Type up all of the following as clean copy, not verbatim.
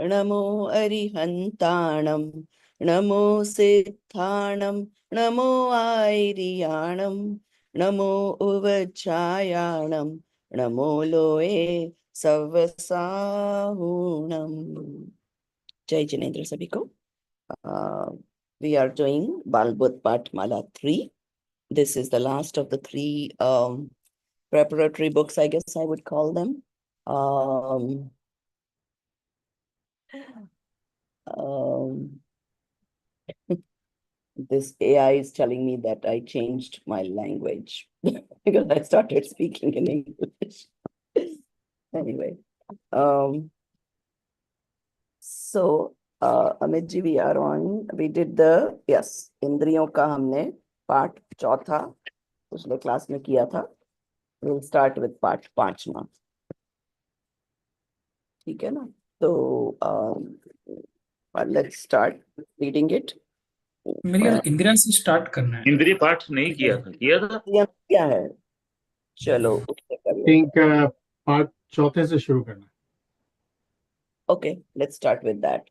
नमो अरिहन्ताणं नमो सिद्धाणं नमो आयर्याणं नमो उवचायाणं नमो लोये सवसाहुणम्। जय जिनेन्द्र सभी को। We are doing Balbut Patmala 3. This is the last of the three preparatory books, I guess I would call them. This AI is telling me that I changed my language because I started speaking in English. Anyway, so Amit ji, we did the, yes, इंद्रियों का हमने पाठ चौथा पिछले class में किया था. We'll start with पाठ पांचवा. ठीक है ना? तो let's start reading it. मेरी यार इंदिरा से स्टार्ट करना है. इंद्रिय पाठ नहीं किया था. क्या है? चलो उससे कर लो. थिंक पार्ट चौथे से शुरू करना. Okay, let's start with that.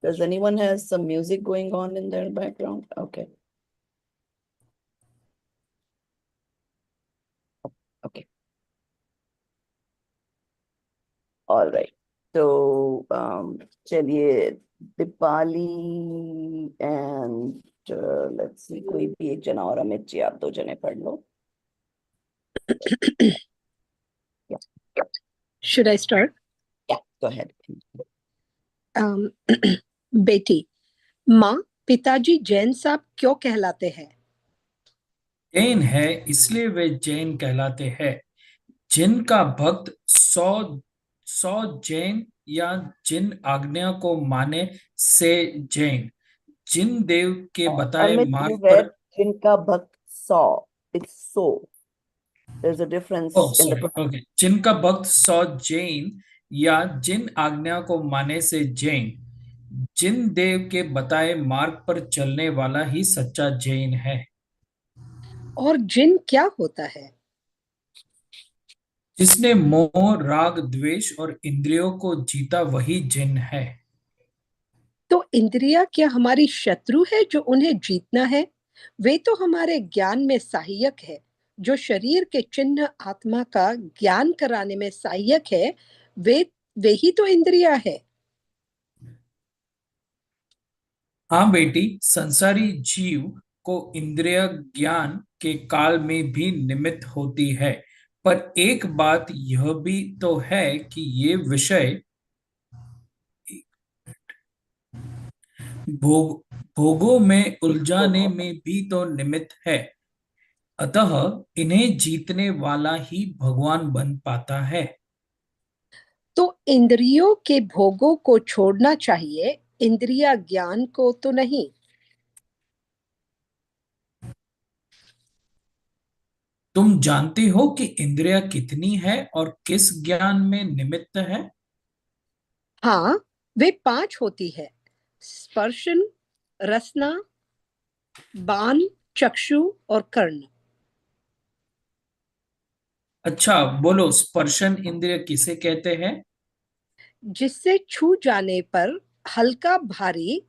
Does anyone has some music going on in their background? Okay. Okay. All right. So, चलिए दीपाली and let's see, कोई भी एक जना और अमित जी, आप दो जने पढ़ लो. Yeah. Should I start? Yeah, go ahead. बेटी, माँ, पिताजी जैन साहब क्यों कहलाते हैं? जैन है इसलिए वे जैन कहलाते हैं. जिनका भक्त सौ जैन या जिन आज्ञा को माने से जैन. जिन देव के बताए अमित, मार्ग you पर. read जिनका भक्त 100. It's so. There's a difference in the. Okay. जिनका भक्त 100 जैन या जिन आज्ञा को माने से जैन. जिन देव के बताए मार्ग पर चलने वाला ही सच्चा जैन है. और जिन क्या होता है? जिसने मोह, राग, द्वेष और इंद्रियों को जीता वही जिन है. तो इंद्रिया क्या हमारी शत्रु है जो उन्हें जीतना है? वे तो हमारे ज्ञान में सहायक है. जो शरीर के चिन्ह आत्मा का ज्ञान कराने में सहायक है, वे ही तो इंद्रिया है. हाँ बेटी, संसारी जीव को इंद्रिय ज्ञान के काल में भी निमित्त होती है. पर एक बात यह भी तो है कि ये विषय भोगों में उलझाने में भी तो निमित्त है. अतः इन्हें जीतने वाला ही भगवान बन पाता है. तो इंद्रियों के भोगों को छोड़ना चाहिए, इंद्रिया ज्ञान को तो नहीं. तुम जानते हो कि इंद्रिया कितनी है और किस ज्ञान में निमित्त है? हाँ, वे 5 होती है: स्पर्शन, रसना, बान, चक्षु और कर्ण. अच्छा, बोलो, स्पर्शन इंद्रिय किसे कहते हैं? जिससे छू जाने पर हल्का भारी,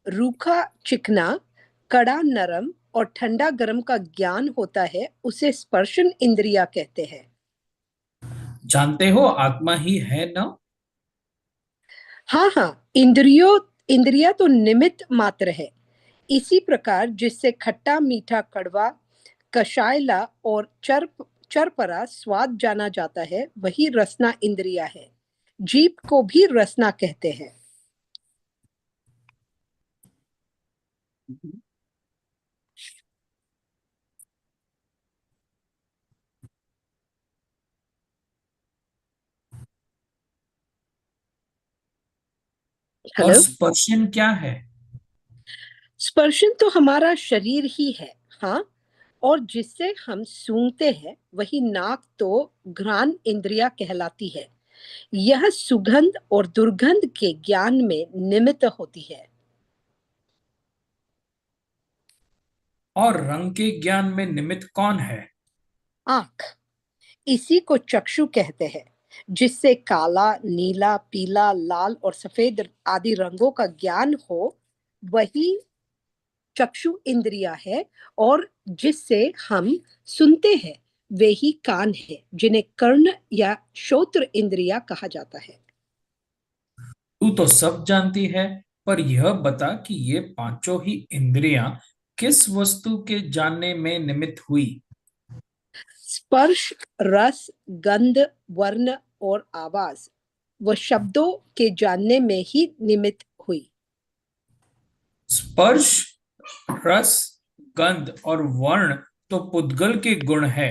रूखा चिकना, कड़ा नरम और ठंडा गर्म का ज्ञान होता है, उसे स्पर्शन इंद्रिया कहते हैं. जानते हो आत्मा ही है ना? हाँ हाँ, इंद्रिया तो निमित्त मात्र है. इसी प्रकार जिससे खट्टा, मीठा, कड़वा, कषायला और चरपरा स्वाद जाना जाता है, वही रसना इंद्रिया है. जीभ को भी रसना कहते हैं. और हेलो. स्पर्शन क्या है? स्पर्शन तो हमारा शरीर ही है. हाँ, और जिससे हम सूंघते हैं वही नाक तो घ्राण इंद्रिया कहलाती है. यह सुगंध और दुर्गंध के ज्ञान में निमित्त होती है. और रंग के ज्ञान में निमित्त कौन है? आँख. इसी को चक्षु कहते हैं. जिससे काला, नीला, पीला, लाल और सफेद आदि रंगों का ज्ञान हो, वही चक्षु इंद्रिया है। और जिससे हम सुनते हैं, वे ही कान है, जिन्हें कर्ण या श्रोत्र इंद्रिया कहा जाता है। तू तो सब जानती है, पर यह बता कि ये पांचों ही इंद्रियां किस वस्तु के जानने में निमित्त हुई? स्पर्श, रस, गंध, वर्ण और आवाज व शब्दों के जानने में ही निमित्त हुई। स्पर्श, रस, गंध और वर्ण तो पुद्गल के गुण है,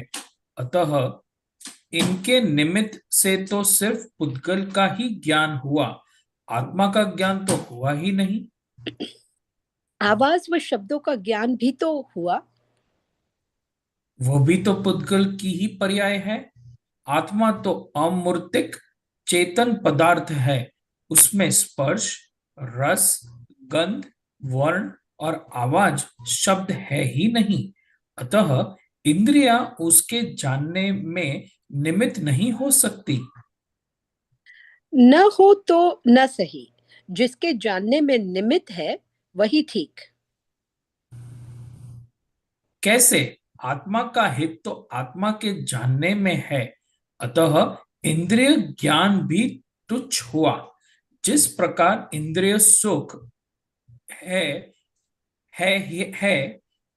अतः इनके निमित्त से तो सिर्फ पुद्गल का ही ज्ञान हुआ, आत्मा का ज्ञान तो हुआ ही नहीं। आवाज व शब्दों का ज्ञान भी तो हुआ। वो भी तो पुद्गल की ही पर्याय है। आत्मा तो अमूर्तिक चेतन पदार्थ है, उसमें स्पर्श, रस, गंध, वर्ण और आवाज शब्द है ही नहीं, अतः इंद्रियां उसके जानने में निमित्त नहीं हो सकती। न हो तो न सही, जिसके जानने में निमित्त है वही ठीक। कैसे? आत्मा का हित तो आत्मा के जानने में है, अतः इंद्रिय ज्ञान भी तुच्छ हुआ। जिस प्रकार इंद्रिय सुख है है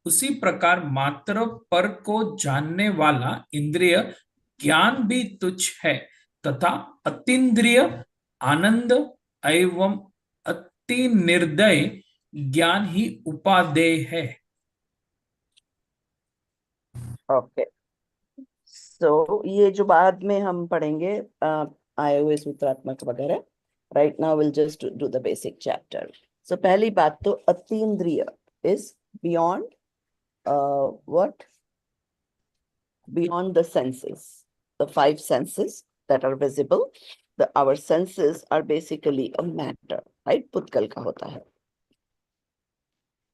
उसी प्रकार मात्र पर को जानने वाला इंद्रिय ज्ञान भी तुच्छ है, तथा अतीन्द्रिय आनंद एवं अति निर्दय ज्ञान ही उपादेय है। ओके, सो ये जो बाद में हम पढ़ेंगे आए हुए सूत्रात्मक वगैरह, right now will just do the basic chapter. So पहली बात तो अतीन्द्रिय is beyond what? Beyond the senses, the five senses that are visible. Our senses are basically a matter, right? Putkal ka hota hai.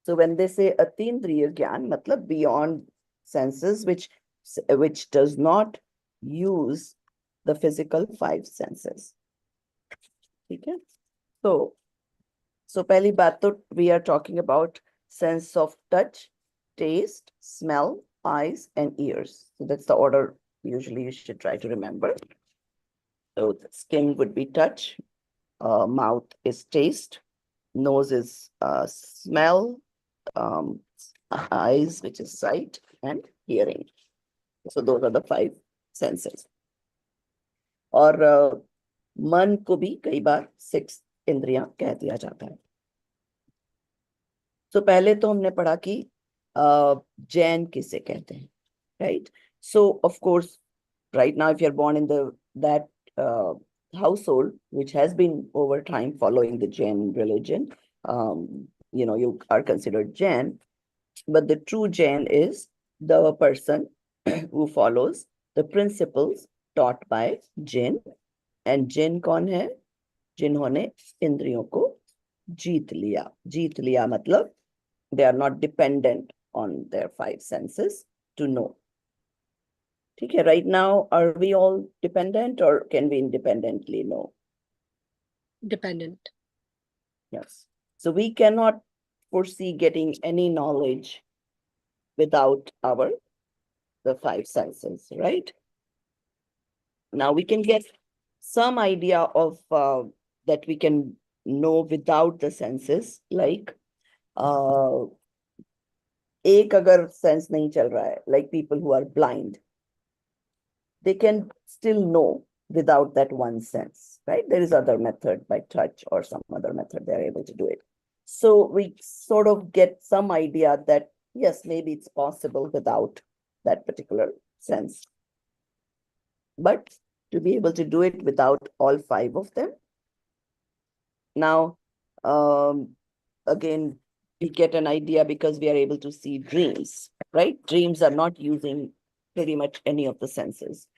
So when they say atindriya gyan, matlab beyond senses, which does not use the physical five senses. Okay? So pehli baat to we are talking about sense of touch, taste, smell, eyes, and ears. So that's the order usually you should try to remember. So the skin would be touch, mouth is taste, nose is smell, eyes, which is sight, and hearing. So those are the five senses. और मन को भी कई बार six इंद्रियां कह दिया जाता है। तो पहले तो हमने पढ़ा कि जैन किसे कहते हैं, right? So of course right now if you're born in that household which has been over time following the Jain religion, you are considered Jain, but the true Jain is the person who follows the principles taught by Jain. And Jain कौन है? जिन्होंने इंद्रियों को जीत लिया मतलब they are not dependent on their five senses to know. ठीक है, right now are we all dependent or can we independently know? Dependent. Yes. So we cannot foresee getting any knowledge without the five senses, right? Now we can get some idea of that we can know without the senses, like एक अगर sense नहीं चल रहा है, like people who are blind, they can still know without that one sense, right? There is other method by touch or some other method they're able to do it. So we sort of get some idea that yes, maybe it's possible without that particular sense. But to be able to do it without all five of them, now again we get an idea because we are able to see dreams, right? Dreams are not using pretty much any of the senses.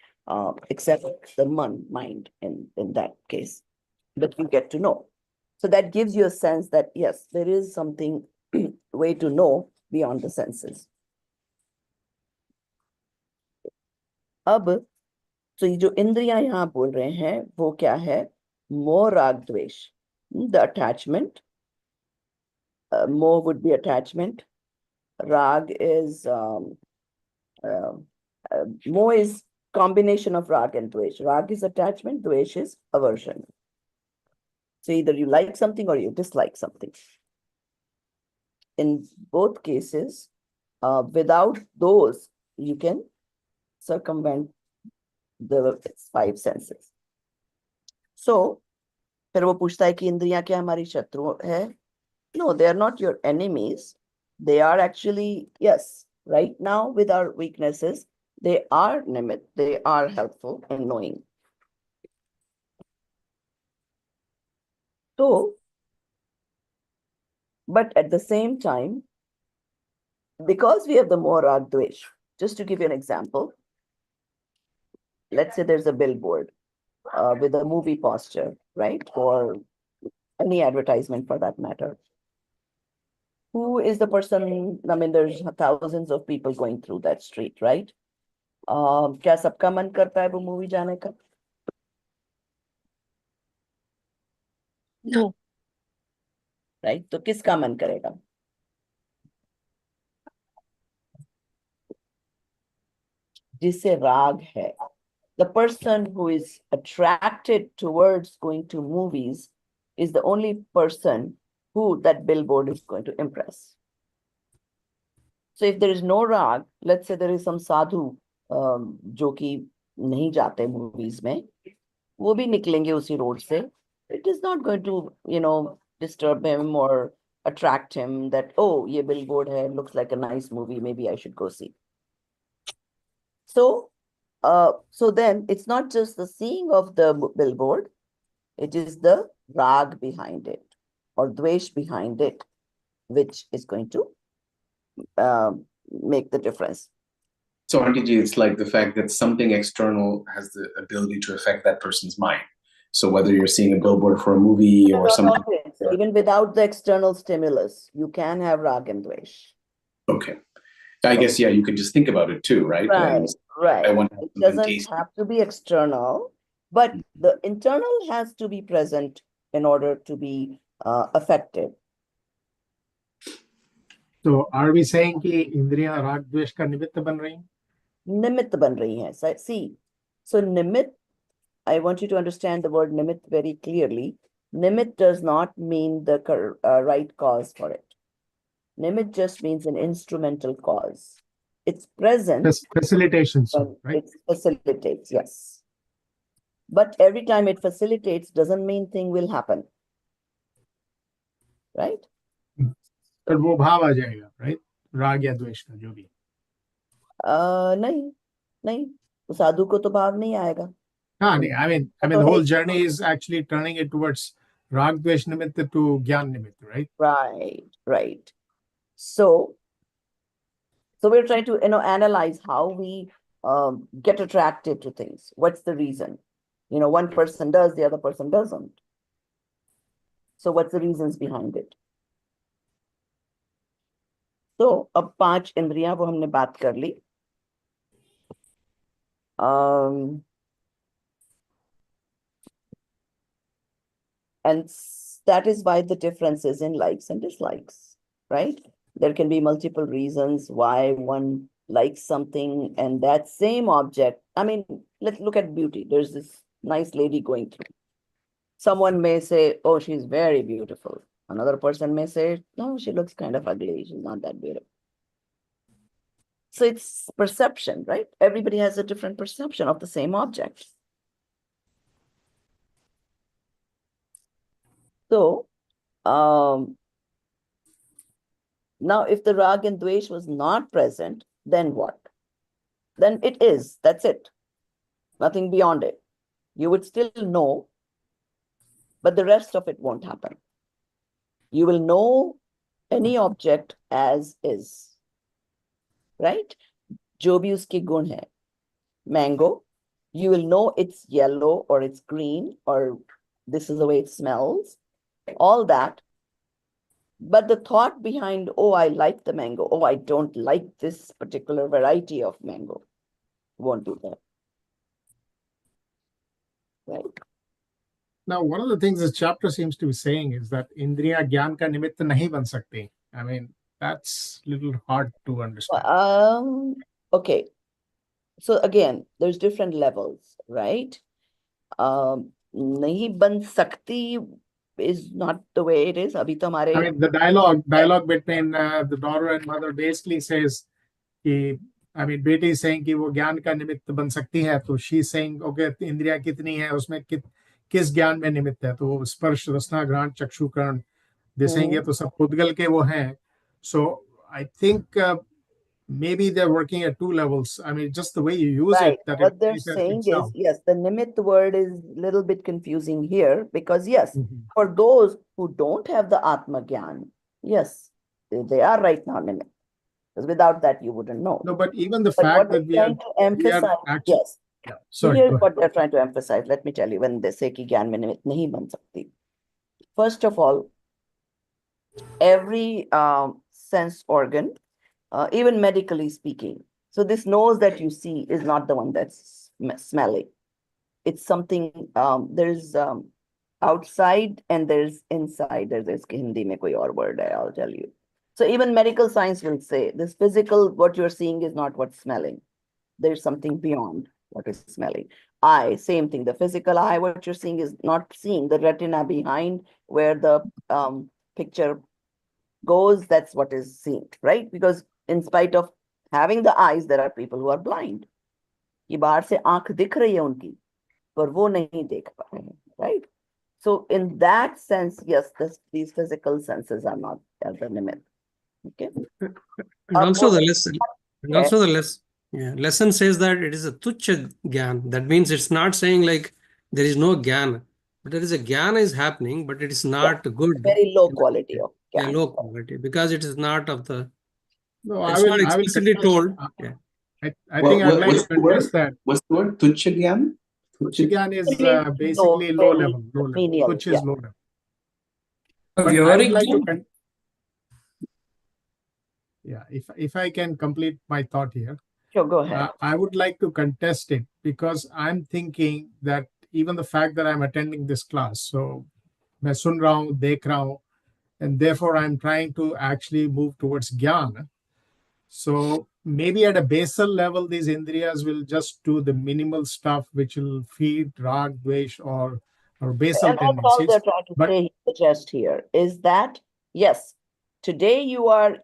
Except the mind in that case, but you get to know. So that gives you a sense that, yes, there is something way to know beyond the senses. अब So ये जो इंद्रियां यहाँ बोल रहे हैं वो क्या है? मोह राग द्वेष. The attachment. Moh would be attachment. Rag is uh, moh is combination of rag and dvesh. Rag is attachment, dvesh is aversion. So either you like something or you dislike something. In both cases, without those, you can circumvent the five senses. So, फिर वो पूछता है कि इंद्रियां क्या हमारी शत्रु है? No, they are not your enemies. They are actually, yes, right now with our weaknesses, they are nimit, they are helpful in knowing. So, but at the same time, because we have the more rag dvesh, just to give you an example, let's say there's a billboard with a movie poster, right? Or any advertisement for that matter. Who is the person? I mean, there's thousands of people going through that street, right? क्या सबका मन करता है वो movie जाने का? No. Right? तो किसका मन करेगा? जिससे राग है. The person who is attracted towards going to movies is the only person who that billboard is going to impress. So if there is no rag, let's say there is some sadhu जो कि नहीं जाते movies में, वो भी निकलेंगे उसी road से. It is not going to, disturb him or attract him that, oh, ये billboard hai, looks like a nice movie, maybe I should go see. So then it's not just the seeing of the billboard, it is the rag behind it or dvesh behind it, which is going to make the difference. So, Auntie Ji, it's like the fact that something external has the ability to affect that person's mind. So whether you're seeing a billboard for a movie or something. Even without the external stimulus, you can have rag and dvesh. Okay. I guess, yeah, you could just think about it too, right? Right. It doesn't tasty. have to be external, but the internal has to be present in order to be effective. So are we saying कि इंद्रियां राग द्वेष का निमित्त बन रही हैं? निमित्त बन रही हैं. See, so nimit, I want you to understand the word nimit very clearly. Nimit does not mean the right cause for it. Nimit just means an instrumental cause. It's present. Facilitation, right? It facilitates, yes. But every time it facilitates doesn't mean thing will happen. Right? पर वो भाव आ जाएगा, right? राग या द्वेष का जो भी. नहीं. साधु को तो भाव नहीं आएगा. हाँ, नहीं, I mean the whole journey is actually turning it towards rag dvesh nimitta to gyan nimitta, right? Right. So we're trying to analyze how we get attracted to things. What's the reason? One person does, the other person doesn't. So what's the reasons behind it? So अब 5 इंद्रियां वो हमने बात कर ली. And that is why the difference is in likes and dislikes, right? There can be multiple reasons why one likes something and that same object. I mean, let's look at beauty. There's this nice lady going through. Someone may say, oh, she's very beautiful. Another person may say, no, she looks kind of ugly. She's not that beautiful. So it's perception, right? Everybody has a different perception of the same object. So, now if the rag and dvesh was not present, then what? Then it is, that's it. Nothing beyond it. You would still know, but the rest of it won't happen. You will know any object as is, right? जो भी उसके गुण है. Mango, you will know it's yellow or it's green or this is the way it smells. All that, but the thought behind, oh, I like the mango, oh, I don't like this particular variety of mango, won't do that. right? Now, one of the things this chapter seems to be saying is that Indriya Gyan ka nimitta nahi ban sakti. I mean, that's a little hard to understand. Okay. So again, there's different levels, right? Nahi ban sakti is not the way it is. Abhi to hamare I mean, the dialogue between the daughter and mother basically says, कि, I mean, बेटी is saying कि वो ज्ञान का निमित्त बन सकती है, तो she is saying, okay, इंद्रिया कितनी है, उसमें किस ज्ञान में निमित्त है, तो वो स्पर्श, रसना, घ्राण, चक्षु, कर्ण, they saying ये तो सब पुद्गल के वो हैं. So I think maybe they're working at two levels. I mean, just the way you use right. it, that What it they're manifests saying itself. is, yes, the nimit word is a little bit confusing here because yes, Mhm. for those who don't have the Atma Gyan, yes, they are right now nimit. Because without that, you wouldn't know. No, but even the But fact what that they're trying to emphasize, actually, yes. yeah, So sorry, here's go ahead. what they're trying to emphasize. Let me tell you, when they say ki gyan mein nimit nahi ban sakti. First of all, every sense organ, even medically speaking, so this nose that you see is not the one that's smelling. It's something, there's outside and there's inside. There's Hindi mein koi aur word hai, I'll tell you. So even medical science will say this physical, what you're seeing is not what's smelling. There's something beyond what is smelling. Eye, same thing. The physical eye, what you're seeing is not seeing the retina behind where the picture goes. That's what is seen, right? Because in spite of having the eyes, there are people who are blind. ये बाहर से आंख दिख रही है उनकी, पर वो नहीं देख पा रहे हैं, right? So in that sense, yes, these physical senses are not at the limit. Okay. And also the lesson. And also the lesson. Yeah, lesson says that it is a tuchya gyan. That means it's not saying like there is no gyan. But there is a gyan is happening, but it is not good. Very low quality of Yeah, gyan. low quality because it is not of the. No, It's not I will explicitly contest. told. Yeah. I think I'd like what's to the word? contest that. What's the word? Tuchya Gyan? Tuchya Gyan is Very basically low, low very level. Low level. menial, Tuchya yeah. is low level. But I would व्यवहारिक like to ज्ञान yeah, if I can complete my thought here, Sure, go ahead. I would like to contest it because I'm thinking that even the fact that I'm attending this class, so मैं सुन रहा हूँ, देख रहा हूँ, and therefore I'm trying to actually move towards jnana. So maybe at a basal level, these indriyas will just do the minimal stuff which will feed rag, dvesh, or basal And that's all tendencies. they're trying to But say, suggest here is that, yes, today you are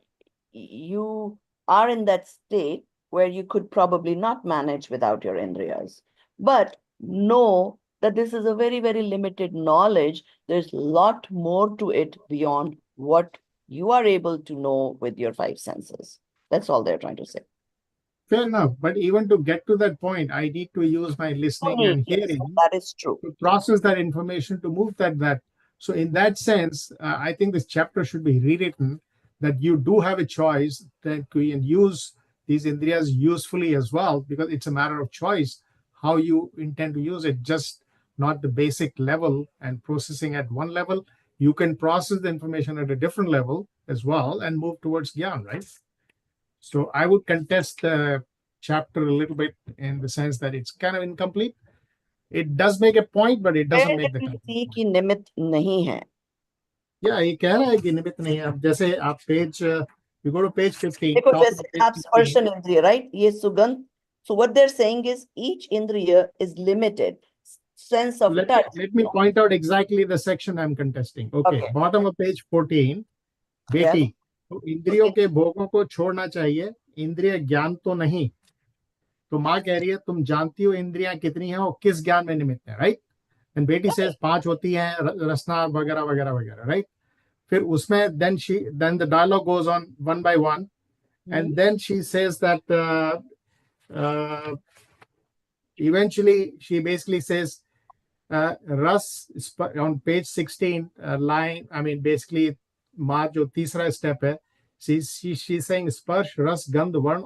in that state where you could probably not manage without your indriyas. But know that this is a very, very limited knowledge. There's a lot more to it beyond what you are able to know with your five senses. That's all they're trying to say. fair enough. But even to get to that point, I need to use my listening and Yes, hearing that is true. to process that information to move that. So in that sense, I think this chapter should be rewritten that you do have a choice that you can use these indriyas usefully as well, because it's a matter of choice how you intend to use it, just not the basic level and processing at one level. You can process the information at a different level as well and move towards gyan, right? So I would contest the chapter a little bit in the sense that it's kind of incomplete. It does make a point, but it doesn't Where make did the we complete see point. कि निमित्त नहीं है? Yeah, ये कह रहा है कि निमित्त नहीं है. अब जैसे आप page, you go to page 15, देखो top of जैसे the page आप 15. स्पर्शन इंद्रिय, right? ये सुगंध. So what they're saying is each indriya is limited. Sense of touch. Let me point out exactly the section I'm contesting. Okay, Okay. bottom of page 14, Yeah. बेटी, तो इंद्रियों Okay. के भोगों को छोड़ना चाहिए, इंद्रिय ज्ञान तो नहीं. तो माँ कह रही है तुम जानती हो इंद्रियां कितनी हैं और किस ज्ञान में निमित्त है, राइट? एंड बेटी सेज 5 होती हैं, रसना वगैरह वगैरह वगैरह, राइट? फिर उसमें then the dialogue goes on one by one, and then she says that eventually she basically says Russ on page 16 line, I mean basically माँ जो तीसरा स्टेप है, she's saying स्पर्श रस गंध वर्ण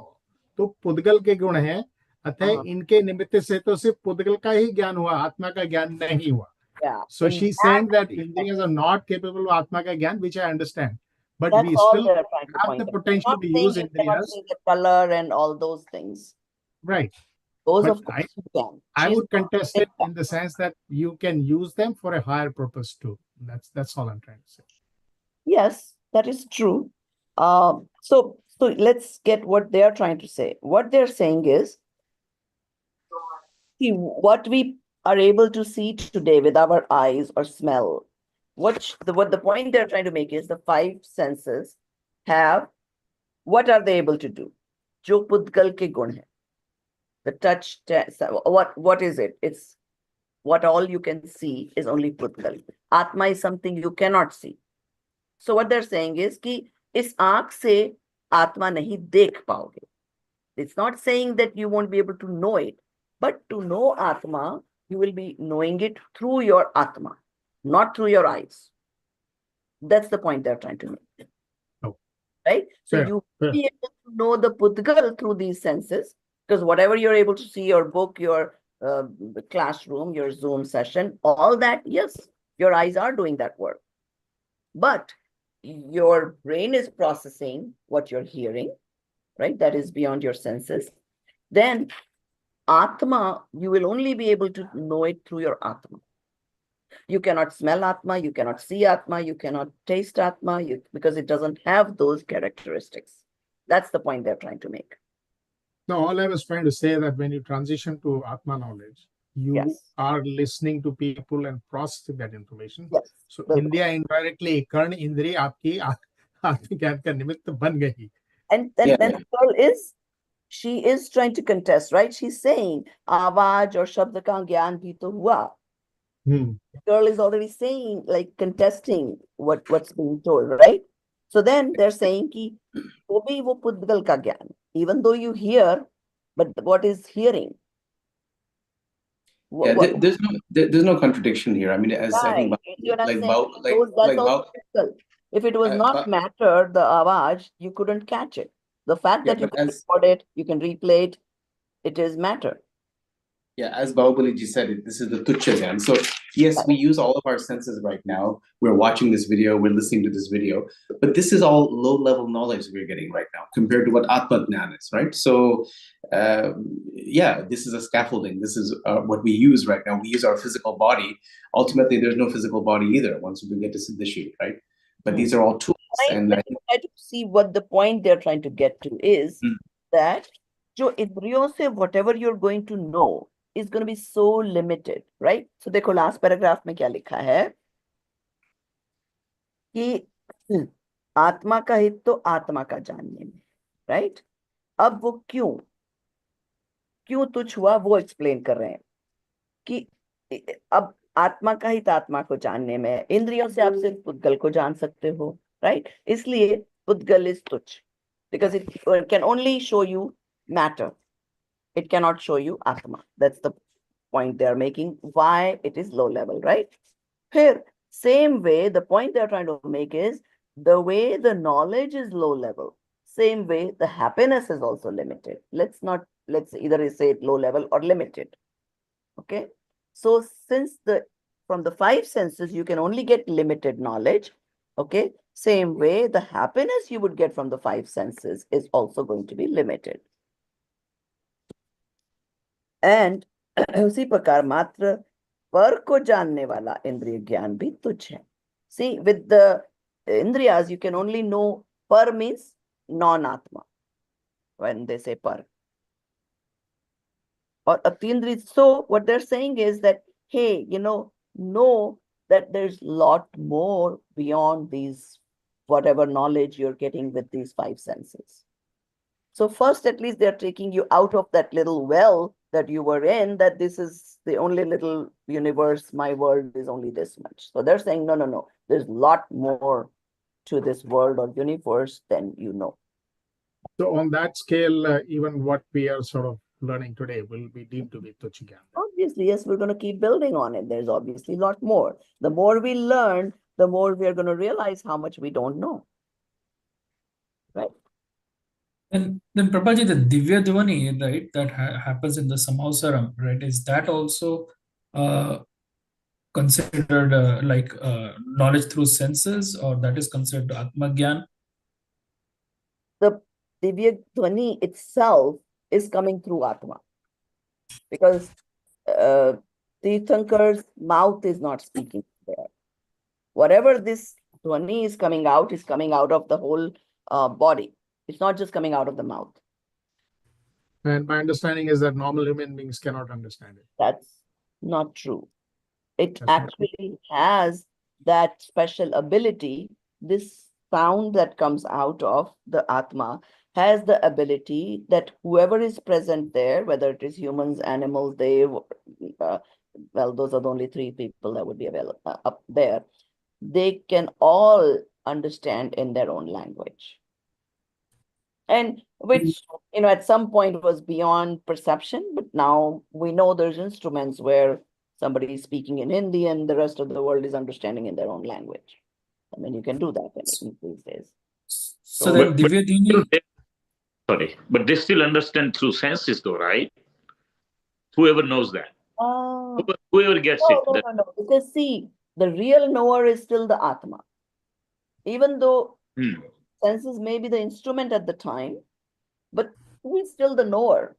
तो पुद्गल के गुण हैं, अतः इनके निमित्त से तो सिर्फ पुद्गल का ही ज्ञान हुआ, आत्मा का ज्ञान नहीं हुआ. Yeah. So In she's that saying that Indriyas are not capable of Atma ka Gyan, which I understand. But That's we all still they're trying to have point the out. potential Not to saying use you cannot Indriyas. see the color and all those things. Right. Those But of course you can. I She's would not contest saying it in the sense that you can use them for a higher purpose too. That's all I'm trying to say. Yes, that is true. So let's get what they are trying to say. What they're saying is, see, what we are able to see today with our eyes or smell, what the point they're trying to make is the five senses have, what are they able to do? Jo pudgal ke gun hai. The touch, what is it? It's what all you can see is only pudgal. Atma is something you cannot see. So what they're saying is कि इस आंख से आत्मा नहीं देख पाओगे. It's not saying that you won't be able to know it, but to know Atma, you will be knowing it through your Atma, not through your eyes. That's the point they're trying to make. Oh. Right? So Fair, you fair. be able to know the Pudgal through these senses, because whatever you're able to see, your book, your classroom, your Zoom session, all that, yes, your eyes are doing that work. But your brain is processing what you're hearing, right? That is beyond your senses. Then Atma, you will only be able to know it through your Atma. You cannot smell Atma, you cannot see Atma, you cannot taste Atma, because it doesn't have those characteristics. That's the point they're trying to make. No, all I was trying to say that when you transition to Atma knowledge, you Yes. are listening to people and processing that information. Yes. So Well, India indirectly, Karn Indri aapki आत्मज्ञान का निमित्त बन गई. And then, Yeah. then the girl she is trying to contest, right? She's saying, Awaaj or Shabd ka gyan bhi to hua. Hmm. The girl is already saying, like contesting what's being told, right? So then they're saying ki wo bhi wo pudgal ka gyan, even though you hear, but what is hearing? Yeah, there's no contradiction here. I mean, as I think, Right. You know what I'm like saying? Bao, That's like also Bao, physical. If it was not but, matter, the awaj, you couldn't catch it. The fact yeah, that you but can record it, you can replay it, it is matter. yeah, as Bahubali ji said, this is the tuchya jnana. So yes, we use all of our senses right now. We're watching this video, we're listening to this video, but this is all low-level knowledge we're getting right now compared to what Atma Jnana is, right? So yeah, this is a scaffolding. This is what we use right now. We use our physical body. Ultimately, there's no physical body either once we get to Siddhashoot, right? But these are all tools. And Let me try to see what the point they're trying to get to is that jo indriyon se whatever you're going to know is going to be so limited, right? So देखो last paragraph में क्या लिखा है कि आत्मा का हित तो आत्मा का जानने में, right? अब वो क्यों तुच्छ हुआ वो एक्सप्लेन कर रहे हैं कि अब आत्मा का हित आत्मा को जानने में, इंद्रियों से आप सिर्फ पुद्गल को जान सकते हो, राइट? इसलिए पुद्गल इज तुच्छ because it can only show you matter. It cannot show you atma. That's the point they are making, why it is low level, right? Here, same way, the point they're trying to make is the way the knowledge is low level, same way the happiness is also limited. Let's either say it low level or limited. Okay, so since from the five senses you can only get limited knowledge, okay, same way the happiness you would get from the five senses is also going to be limited. And उसी प्रकार मात्र पर को जानने वाला इंद्रिय ज्ञान भी तुच्छ है. See, with the indriyas, you can only know par means non-atma when they say par. Or atindri. So what they're saying is that, hey, know that there's a lot more beyond these, whatever knowledge you're getting with these five senses. So first, at least they're taking you out of that little well that you were in, that this is the only little universe, my world is only this much. So they're saying, no, there's a lot more to this world or universe than you know. So on that scale, even what we are sort of learning today will be deemed to be tuchya jnana. Obviously, yes, we're going to keep building on it. There's obviously a lot more. The more we learn, the more we are going to realize how much we don't know. Right? And then Prabhaji, the Divya Dvani, right, that happens in the Samavsaram, right, is that also considered like knowledge through senses, or that is considered Atma Gyan? The Divya Dvani itself is coming through Atma. because Tirthankar's mouth is not speaking there. Whatever this dhwani is coming out of the whole body. It's not just coming out of the mouth. And my understanding is that normal human beings cannot understand it. That's not true. It That's not true. actually has that special ability. This sound that comes out of the Atma has the ability that whoever is present there, whether it is humans, animals, they, well, those are the only three people that would be available up there. They can all understand in their own language. And which, at some point was beyond perception, but now we know there's instruments where somebody is speaking in Hindi and the rest of the world is understanding in their own language. I mean, you can do that in these days. So then, But Divya Dini, sorry, but they still understand through senses, though, right? Whoever knows that, whoever gets it. No. Because see, the real knower is still the Atma. Even though senses may be the instrument at the time, but who is still the knower?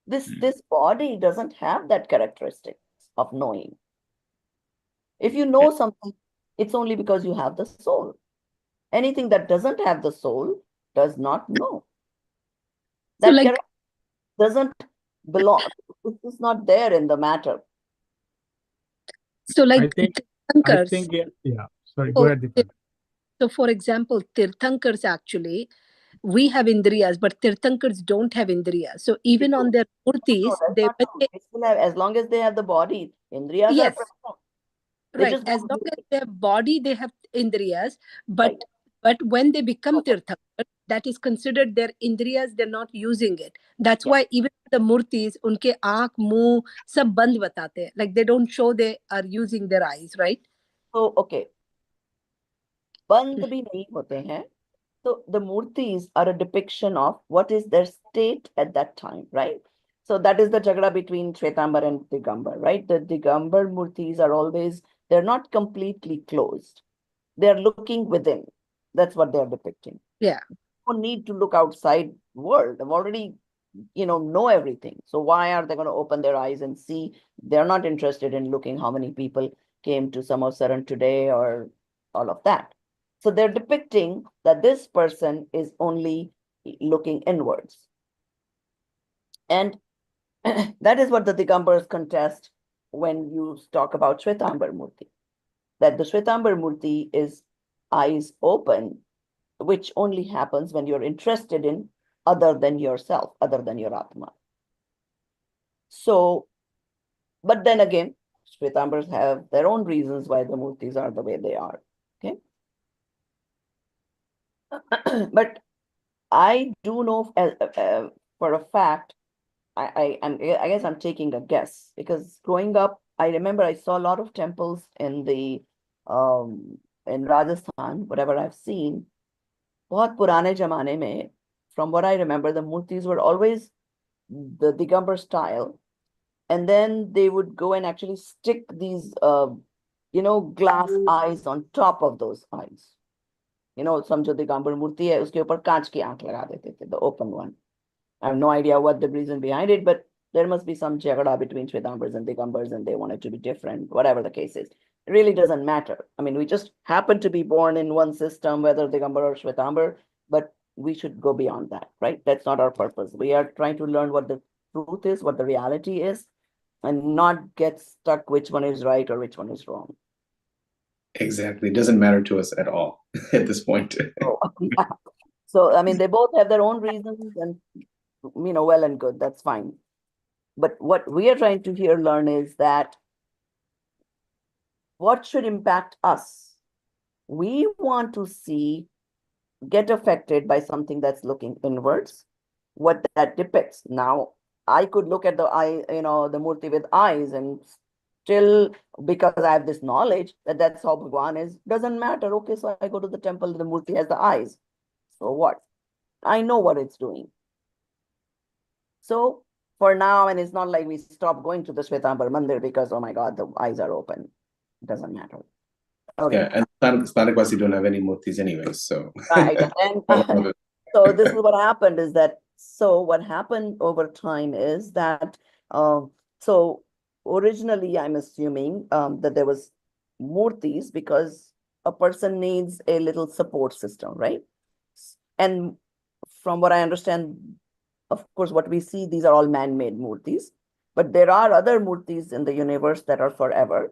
This body doesn't have that characteristic of knowing. If you know something, it's only because you have the soul. Anything that doesn't have the soul does not know. So That like, character doesn't belong. It's not there in the matter. so I like think, Tirthankars. yeah. Sorry, go ahead, Deepak. So for example, Tirthankars actually, we have indriyas, but Tirthankars don't have indriyas. So even on their murtis, No, that's they, not true. They still have, as long as they have the body, indriyas are yes, present. They right. just As don't long use as it. they have body, they have indriyas. But Right. but when they become Tirthankar, that is considered their indriyas. They're not using it. That's why even the murtis, unke aankh, muh, sab band batate hain. Like they don't show they are using their eyes, right? So, okay. बंद भी नहीं होते हैं. So the murtis are a depiction of what is their state at that time, right? So that is the jagda between Shwetambar and Digambar, right? The Digambar murtis are always, they're not completely closed. They're looking within. That's what they're depicting. Yeah. You don't need to look outside world. They've already, know everything. So why are they going to open their eyes and see? They're not interested in looking how many people came to Samavsaran today or all of that. So they're depicting that this person is only looking inwards. And that is what the Digambars contest when you talk about Shwetambar Murti. That the Shwetambar Murti is eyes open, which only happens when you're interested in other than yourself, other than your Atma. So, but then again, Shwetambars have their own reasons why the Murtis are the way they are. Okay. But I do know for a fact, I guess I'm taking a guess, because growing up, I remember I saw a lot of temples in Rajasthan, whatever I've seen. बहुत पुराने जमाने में, from what I remember, the murtis were always the Digambar style, and then they would go and actually stick these glass eyes on top of those eyes. समझो दिगंबर मूर्ति है, उसके ऊपर कांच की आंख लगा देते थे, the open one. I have no idea what the reason behind it, but there must be some jagada between Shwetambars and Digambars, and they want it to be different, whatever the case is. It really doesn't matter. I mean, we just happen to be born in one system, whether Digambar or Shwetambar, but we should go beyond that, right? That's not our purpose. We are trying to learn what the truth is, what the reality is, and not get stuck which one is right or which one is wrong. Exactly. It doesn't matter to us at all at this point. Yeah. So, I mean, they both have their own reasons, and, well and good, that's fine. But what we are trying to here learn is that what should impact us? We want to get affected by something that's looking inwards, what that depicts. Now, I could look at the eye, the murti with eyes, and still, because I have this knowledge that that's how Bhagwan is, doesn't matter. Okay, so I go to the temple, the murti has the eyes. So what? I know what it's doing. So for now, and it's not like we stop going to the Shwetambar Mandir because, oh my God, the eyes are open. It doesn't matter. Okay. Yeah, and Stanakvasi don't have any murtis anyway, so. Right. And so this is what happened is that, so what happened over time is that So originally, I'm assuming that there was murtis because a person needs a little support system, right? And from what I understand, of course, what we see, these are all man-made murtis, but there are other murtis in the universe that are forever.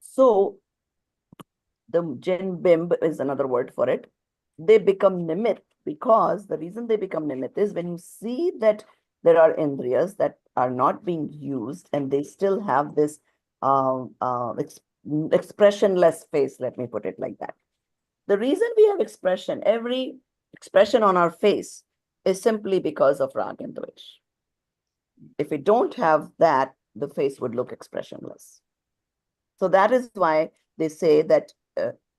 So the Jin Bimb is another word for it. They become nimit because the reason they become nimit is when you see that there are indriyas that are not being used and they still have this expressionless face, let me put it like that. The reason we have expression, every expression on our face is simply because of rag and dvesh. If we don't have that, the face would look expressionless. So that is why they say that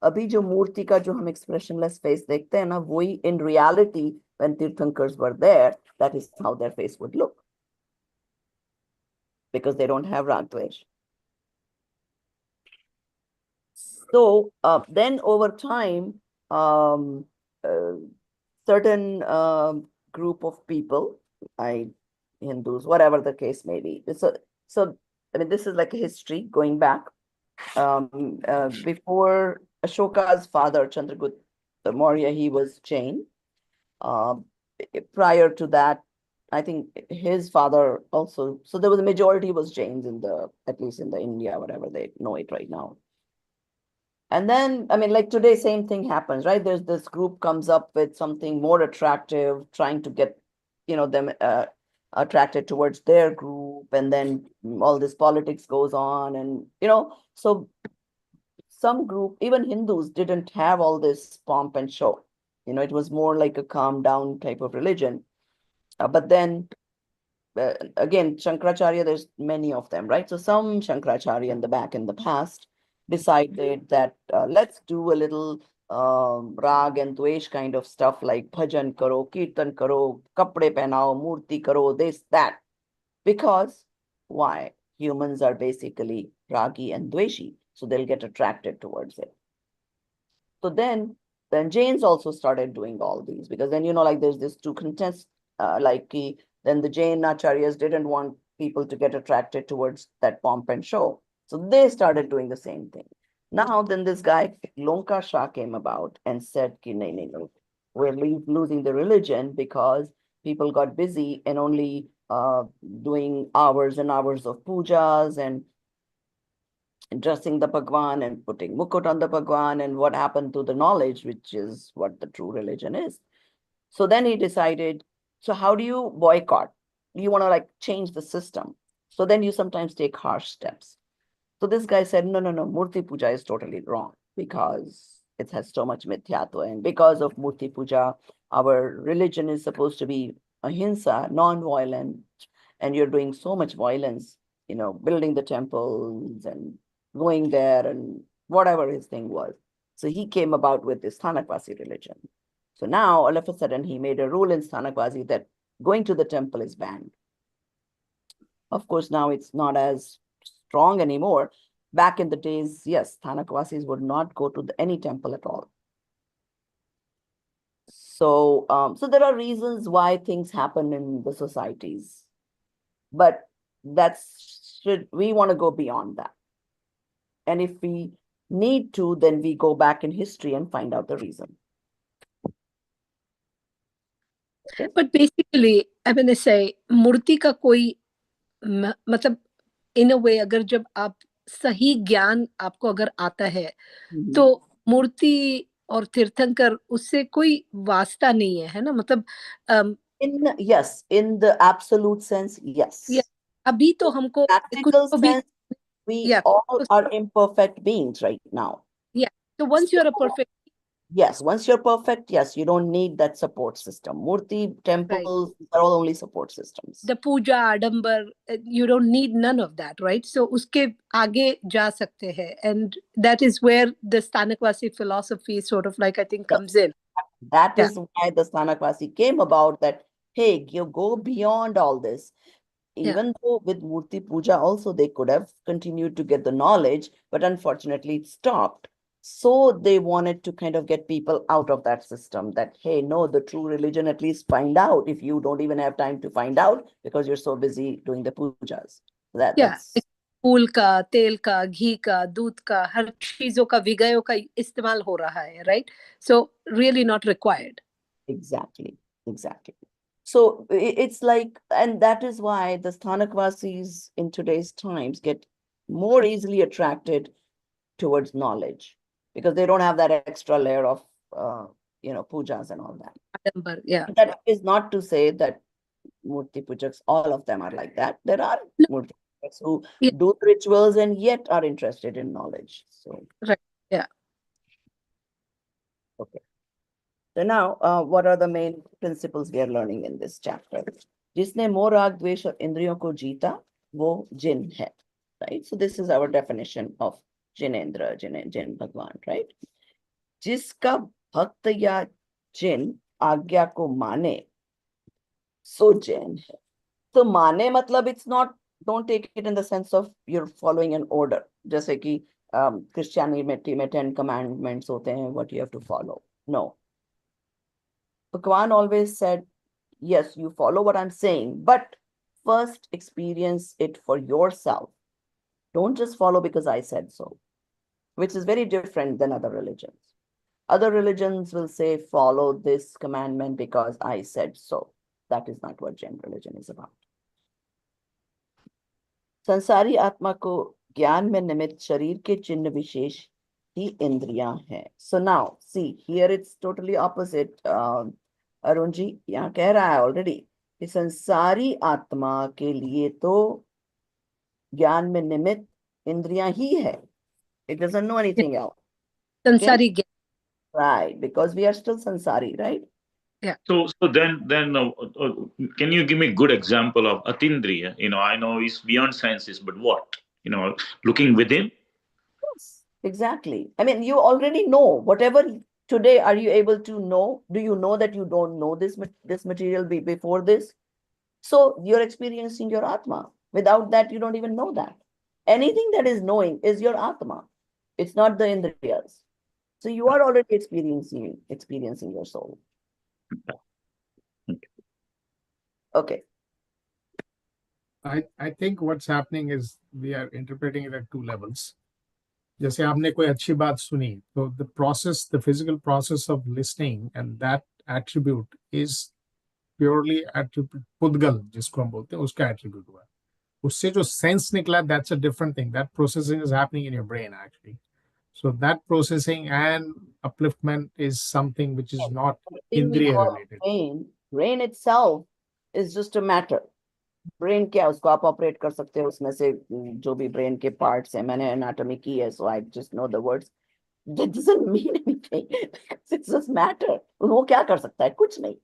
अभी जो मूर्ति का जो हम expressionless face देखते हैं ना, वही in reality when Tirthankars were there, that is how their face would look, because they don't have rag dvesh. So then over time, certain group of people, Hindus, whatever the case may be. So I mean, this is like a history going back. Before Ashoka's father, Chandragupta Maurya, he was Jain. Prior to that, I think his father also, so there was a majority was Jains in at least in the India, whatever they know it right now. And then, I mean, like today, same thing happens, right? There's this group comes up with something more attractive, trying to get, them attracted towards their group. And then all this politics goes on. And, so some group, even Hindus, didn't have all this pomp and show. It was more like a calm down type of religion. But then again, Shankaracharya, there's many of them, right? So some Shankaracharya in the past decided that let's do a little rag and dvesh kind of stuff like bhajan karo, kirtan karo, kapde pehnao, murti karo, this, that. Because why? Humans are basically ragi and dveshi, so they'll get attracted towards it. So then Jains also started doing all these, because then, like there's this two contests, then the Jain acharyas didn't want people to get attracted towards that pomp and show. So they started doing the same thing. Now, then this guy, Lonka Shah, came about and said, no, we're losing the religion because people got busy and only doing hours and hours of pujas and dressing the Bhagwan and putting mukut on the Bhagwan, and what happened to the knowledge, which is what the true religion is. So then he decided, so how do you boycott? You want to like change the system. So then you sometimes take harsh steps. So this guy said, no, Murti Puja is totally wrong because it has so much mithyatva. And because of Murti Puja, our religion is supposed to be ahimsa, non-violent. And you're doing so much violence, building the temples and going there and whatever his thing was. So he came about with this Thanakvasi religion. So now, all of a sudden, he made a rule in Thanakvasi that going to the temple is banned. Of course, now it's not as strong anymore. Back in the days, yes, Thanakvasis would not go to any temple at all. So, so there are reasons why things happen in the societies, but we want to go beyond that. And if we need to, then we go back in history and find out the reason. Okay. But basically, I'm going to say, मूर्ति का कोई मतलब in a way, अगर जब आप सही ज्ञान आपको अगर आता है, तो मूर्ति और तीर्थंकर उससे कोई वास्ता नहीं है ना? मतलब yes, in the absolute sense, yes. अभी तो हमको practical sense, we all are imperfect beings right now. Yeah. So once you're a perfect, yes, once you're perfect, yes, you don't need that support system. Murti temples are all only support systems. The puja, adambar, you don't need none of that, right? So uske aage ja sakte hai, and that is where the Sthanakvasi philosophy sort of like, I think, comes in. That is why the Sthanakvasi came about, that, hey, you go beyond all this. Even though with Murti Puja also they could have continued to get the knowledge, but unfortunately it stopped. So they wanted to kind of get people out of that system that, hey, no, the true religion, at least find out if you don't even have time to find out because you're so busy doing the pujas. That's फूल का, तेल का, घी का, दूध का, हर चीजों का, विगयों का इस्तेमाल हो रहा है, right? So really not required. exactly. So it's like, and that is why the Sthanakvasis in today's times get more easily attracted towards knowledge because they don't have that extra layer of, pujas and all that. Yeah. That is not to say that Murti Pujaks, all of them are like that. There are Murti Pujaks who do rituals and yet are interested in knowledge. So, right. Yeah. Okay. So now, what are the main principles we are learning in this chapter? जिसने मोह राग द्वेष और इंद्रियों को जीता वो जिन है, right? So this is our definition of Jinendra, जिन भगवान, right? जिसका भक्त या जिन आज्ञा को माने सो जैन है. So माने मतलब it's not, don't take it in the sense of you're following an order. जैसे कि Christianity में 10 commandments होते हैं, what you have to follow. No. Bhagwan always said, yes, you follow what I'm saying, but first experience it for yourself. Don't just follow because I said so, which is very different than other religions. Other religions will say, follow this commandment because I said so. That is not what Jain religion is about. संसारी आत्मा को ज्ञान में निमित्त शरीर के चिन्ह विशेष ही इंद्रियां हैं. So now, see, here it's totally opposite. Arun ji यहाँ कह रहा है already कि संसारी आत्मा के लिए तो ज्ञान में निमित्त इंद्रियां ही है. It doesn't know anything else. Sansari ज्ञान. Right, because we are still sansari, right? Yeah. So then, can you give me a good example of Atindriya? I know it's beyond senses, but what? Looking within? Yes, exactly. I mean, you already know whatever. Today, are you able to know? Do you know that you don't know this material before this? So you're experiencing your Atma. Without that, you don't even know that. Anything that is knowing is your Atma. It's not the Indriyas. So you are already experiencing your soul. Okay. I think what's happening is we are interpreting it at two levels. जैसे आपने कोई अच्छी बात सुनी, तो the physical process of listening and that attribute is purely attribute, pudgal जिसको हम बोलते हैं, उसका attribute हुआ. उससे जो sense निकला, that's a different thing. That processing is happening in your brain actually. So that processing and upliftment is something which is not indriya related. Brain itself is just a matter. Brain क्या, उसको आप operate कर सकते हो, उसमें से जो भी ब्रेन के पार्ट्स है, मैंने एनाटॉमी की है, so I just know the words. That doesn't mean anything because it's just matter. वो क्या कर सकता है? कुछ नहीं.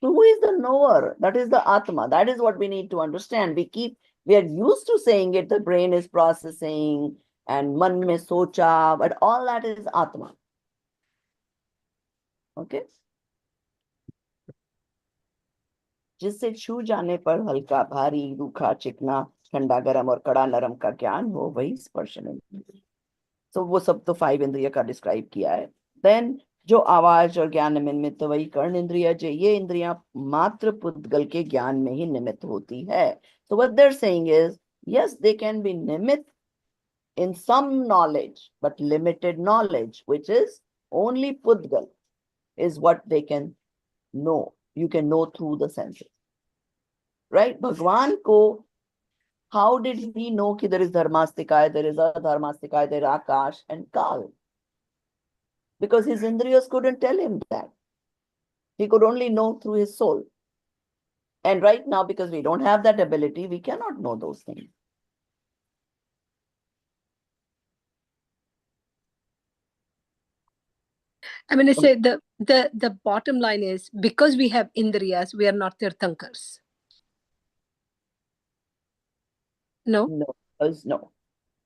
Who is the knower? That is the Atma. That is what we need to understand. We are used to saying it, the brain is processing and man mein socha, but all that is Atma. Okay? जिससे छू जाने पर हल्का भारी रूखा चिकना ठंडा गरम और कड़ा नरम का ज्ञान हो, वही स्पर्श इंद्रिय. तो वो सब तो 5 इंद्रिय का डिस्क्राइब किया है. देन जो आवाज और ज्ञान निमित्त वही कर्ण इंद्रिय, जो ये इंद्रियां मात्र पुद्गल के ज्ञान में ही निमित्त होती है. So what they're saying is, yes, they can be निमित्त in some knowledge, but limited knowledge, which is only pudgal is what they can know. You can know through the senses. Right? Bhagwan ko, how did he know that there is dharmastikaya, there is adharmastikaya, there is akash and kal? Because his indriyas couldn't tell him that. He could only know through his soul. And right now, because we don't have that ability, we cannot know those things. I mean, I say the bottom line is, because we have indriyas, we are not tirthankars. No? No.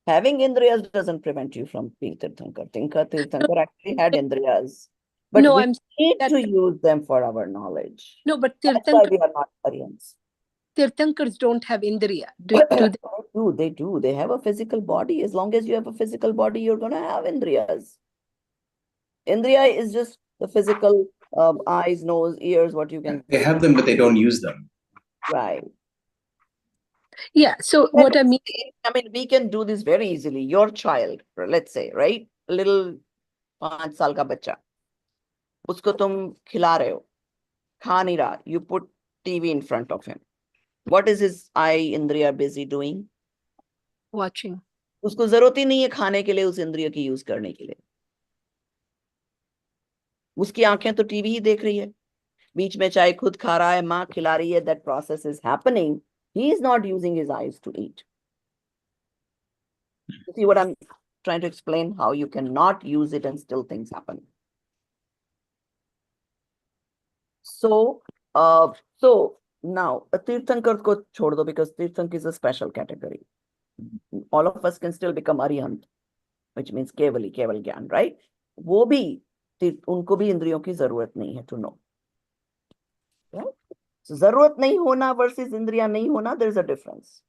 Having indriyas doesn't prevent you from being tirthankar. Tirthankar actually had indriyas. But no, we I'm need to use them for our knowledge. No, but that's why we are not Aryans. Tirthankars don't have indriya. They do. They have a physical body. As long as you have a physical body, you're going to have indriyas. Indriya is just the physical eyes, nose, ears, what you can. They have them, but they don't use them. Right. Yeah. So what I mean, I mean, we can do this very easily. Your child, let's say, right? A little 5 साल का बच्चा, उसको तुम खिला रहे हो, खा नहीं रहा. You put TV in front of him. What is his eye indriya busy doing? watching. उसको जरूरत ही नहीं है खाने के लिए उस इंद्रिय की यूज करने के लिए. उसकी आंखें तो टीवी ही देख रही है. बीच में चाहे खुद खा रहा है, माँ खिला रही है, that process is happening. He is not using his eyes to eat. You see what I'm trying to explain? How you cannot use it and still things happen. So now a Tirthankar ko chhod do, because Tirthank is a special category. All of us can still become Arihant, which means Keval Gyan, right? वो भी उनको भी इंद्रियों की जरूरत नहीं है to know. Right? So जरूरत नहीं होना versus इंद्रिया नहीं होना, there is a difference.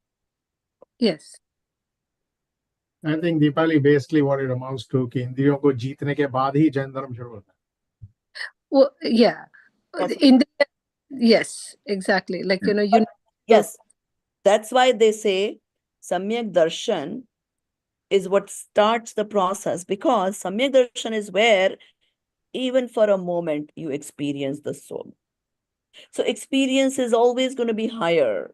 Yes. I think Deepali basically what it amounts to कि इंद्रियों को जीतने के बाद ही जैन धर्म शुरू होता है. Well, yeah. Yes. Indriya, yes, exactly. Like, you know, Yes, that's why they say Samyak Darshan is what starts the process, because Samyak Darshan is where even for a moment you experience the soul. So experience is always going to be higher,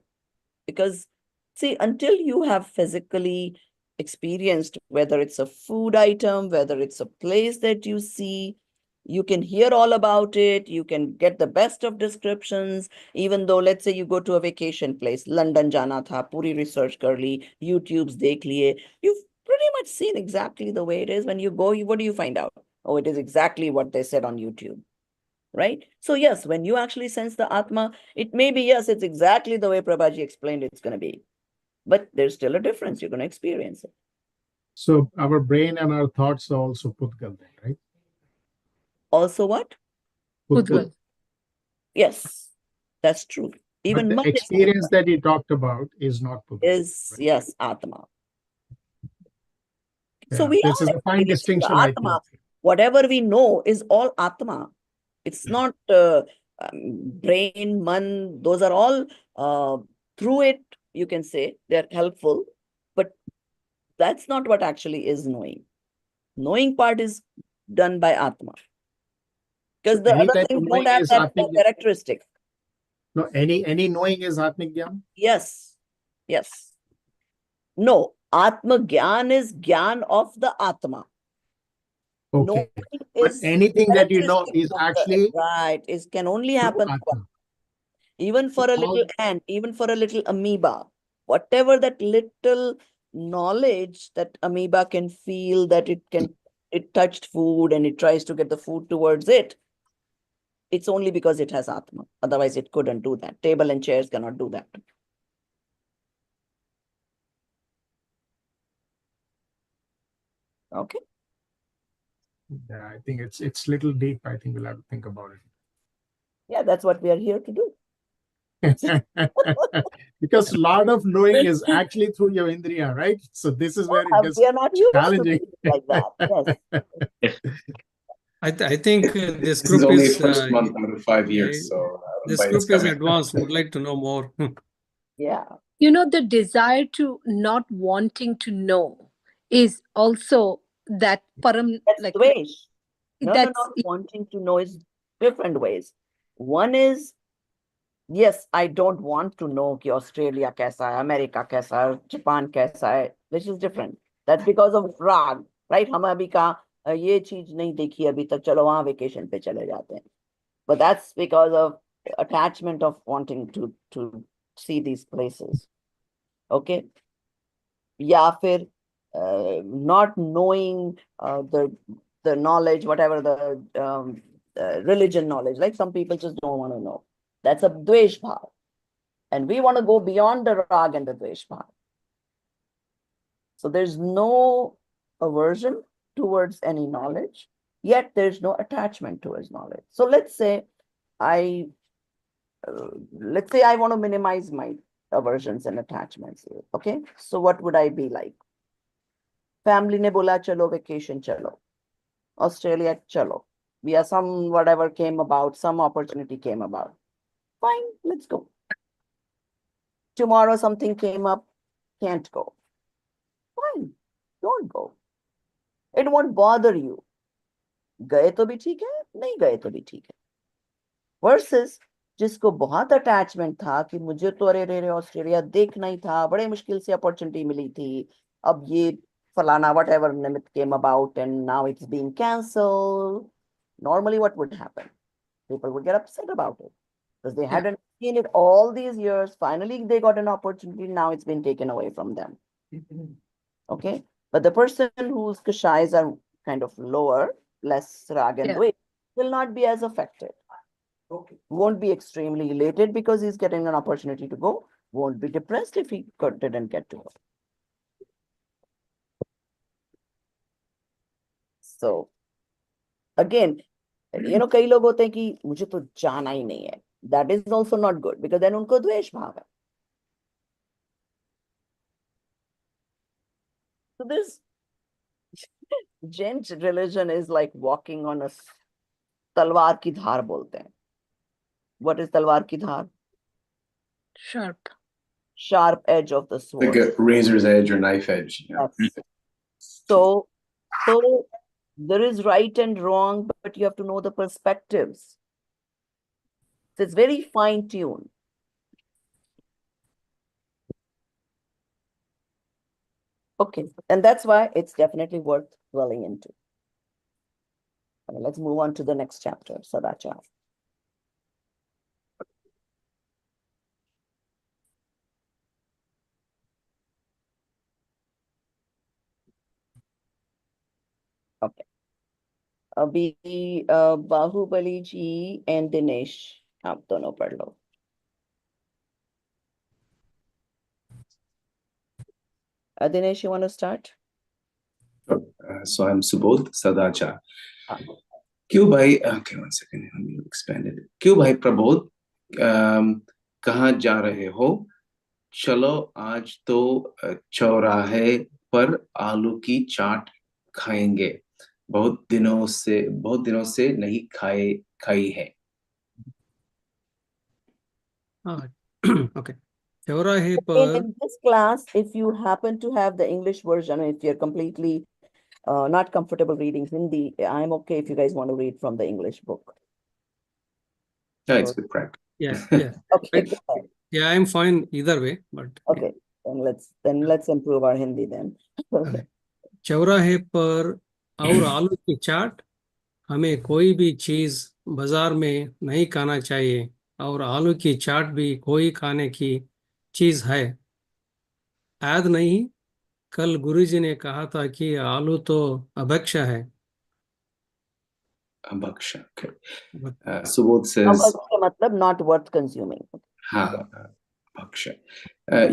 because see, until you have physically experienced, whether it's a food item, whether it's a place that you see, you can hear all about it, you can get the best of descriptions. Even though, let's say you go to a vacation place, London jana tha, puri research kar li, YouTube's dekh liye, you've pretty much seen exactly the way it is. When you go, what do you find out? Oh, it is exactly what they said on YouTube, right? So yes, when you actually sense the Atma, it may be, yes, it's exactly the way Prabhaji explained it's going to be, but there's still a difference. You're going to experience it. So our brain and our thoughts are also Pudgal, right? Also what? Pudgal. Yes, that's true. Even But the Mat is experience Atma. that he talked about is not Pudgal. Is, right? yes, Atma. So Yeah, we this is are a fine experiencing the distinction, I Atma. think. Whatever we know is all Atma. It's not brain, man, those are all through it, you can say they're helpful, but that's not what actually is knowing. Knowing part is done by Atma. Because So the other anytime things knowing don't have is that Atmic, characteristic. no, any knowing is Atmic Gyan? Yes. Yes. No, Atma Gyan is Gyan of the Atma. Okay. Knowing But is anything that you know characteristic is of the, actually right, is can only through happen to Atma. even for a little ant, even for a little amoeba, whatever that little knowledge that amoeba can feel, that it touched food and it tries to get the food towards it, it's only because it has Atma. Otherwise, it couldn't do that. Table and chairs cannot do that. Okay. Yeah, I think it's little deep. I think we'll have to think about Yeah, that's what we are here to do. it. Because a lot of knowing is actually through your Indriya, right? So this is where it gets We are not used challenging. to things like that. Yes. I think this This is group only is first month out of 5 years, so this but it's group is coming. advanced. Would like to know more. Yeah. you know, the desire to not wanting to know is also that param, That's like dvesh. No, that's wanting to know is different ways. One is, yes, I don't want to know कि Australia कैसा है, America कैसा है, Japan कैसा है. This is different. That's because of rag, right? हम अभी कहा ये चीज नहीं देखी अभी तक, चलो वहाँ vacation पे चले जाते हैं. But that's because of attachment of wanting to see these places. Okay. या फिर not knowing the knowledge, whatever the religion knowledge, like some people just don't want to know. That's a dvesh bhav. And we want to go beyond the rag and the dvesh bhav. So there's no aversion towards any knowledge, yet there's no attachment towards knowledge. So let's say I want to minimize my aversions and attachments. Okay, so what would I be like? Family ने बोला चलो vacation चलो. Australia, chalo. We are some whatever came about, some opportunity came about. Fine, let's go. Tomorrow something came up, can't go. Fine, don't go. It won't bother you. गए तो भी ठीक है, नहीं गए तो भी ठीक है. Versus जिसको बहुत अटैचमेंट था कि मुझे तो अरे रे ऑस्ट्रेलिया देखना ही था, बड़े मुश्किल से अपॉर्चुनिटी मिली थी, अब ये फलाना whatever निमित्त came about and now it's being cancelled. Normally what would happen? People would get upset about it because they hadn't seen it all these years. Finally they got an opportunity, now it's been taken away from them. Okay, but the person whose kashais are kind of lower, less rag and Yeah. dvesh, will not be as affected. Okay. Won't be extremely elated because he's getting an opportunity to go. Won't be depressed if he didn't get to go. So again, कई लोग होते हैं कि मुझे तो जाना ही नहीं है. That is also not good because then उनको द्वेष भाव है. So this Jain religion is like walking on a तलवार की धार बोलते हैं. What is तलवार की धार? Sharp. Sharp edge of the sword. Like a razor's edge or knife edge. Yeah. Yes. So there is right and wrong, but you have to know the perspectives. So it's very fine tuned. Okay, and that's why it's definitely worth dwelling into. Okay, let's move on to the next chapter, Sadachar. Okay. अभी बाहुबली जी and Dinesh आप दोनों पढ़ लो. Dinesh, you want to start? So I'm Subodh Sadacha. क्यों भाई, okay, 1 second, let me expand it. क्यों भाई प्रबोध, कहाँ जा रहे हो? चलो आज तो चौराहे पर आलू की चाट खाएंगे, बहुत दिनों से नहीं खाई है. Okay. चौराहे In पर this class, if you happen to have the English version, if you're completely not comfortable reading Hindi, I'm okay if you guys want to read from the English book. Yeah, it's good practice. yeah. Okay, Right. go ahead. Yeah, I'm fine either way, but Okay, then let's improve our Hindi then. okay. चौराहे पर और आलू की चाट, हमें कोई भी चीज बाजार में नहीं खाना चाहिए, और आलू की चाट भी कोई खाने की चीज है. याद नहीं, कल गुरुजी ने कहा था कि आलू तो अभक्ष्य है. Abhaksha. Okay. Subodh says, Abhaksha matlab not worth consuming. हाँ, अभक्ष्य.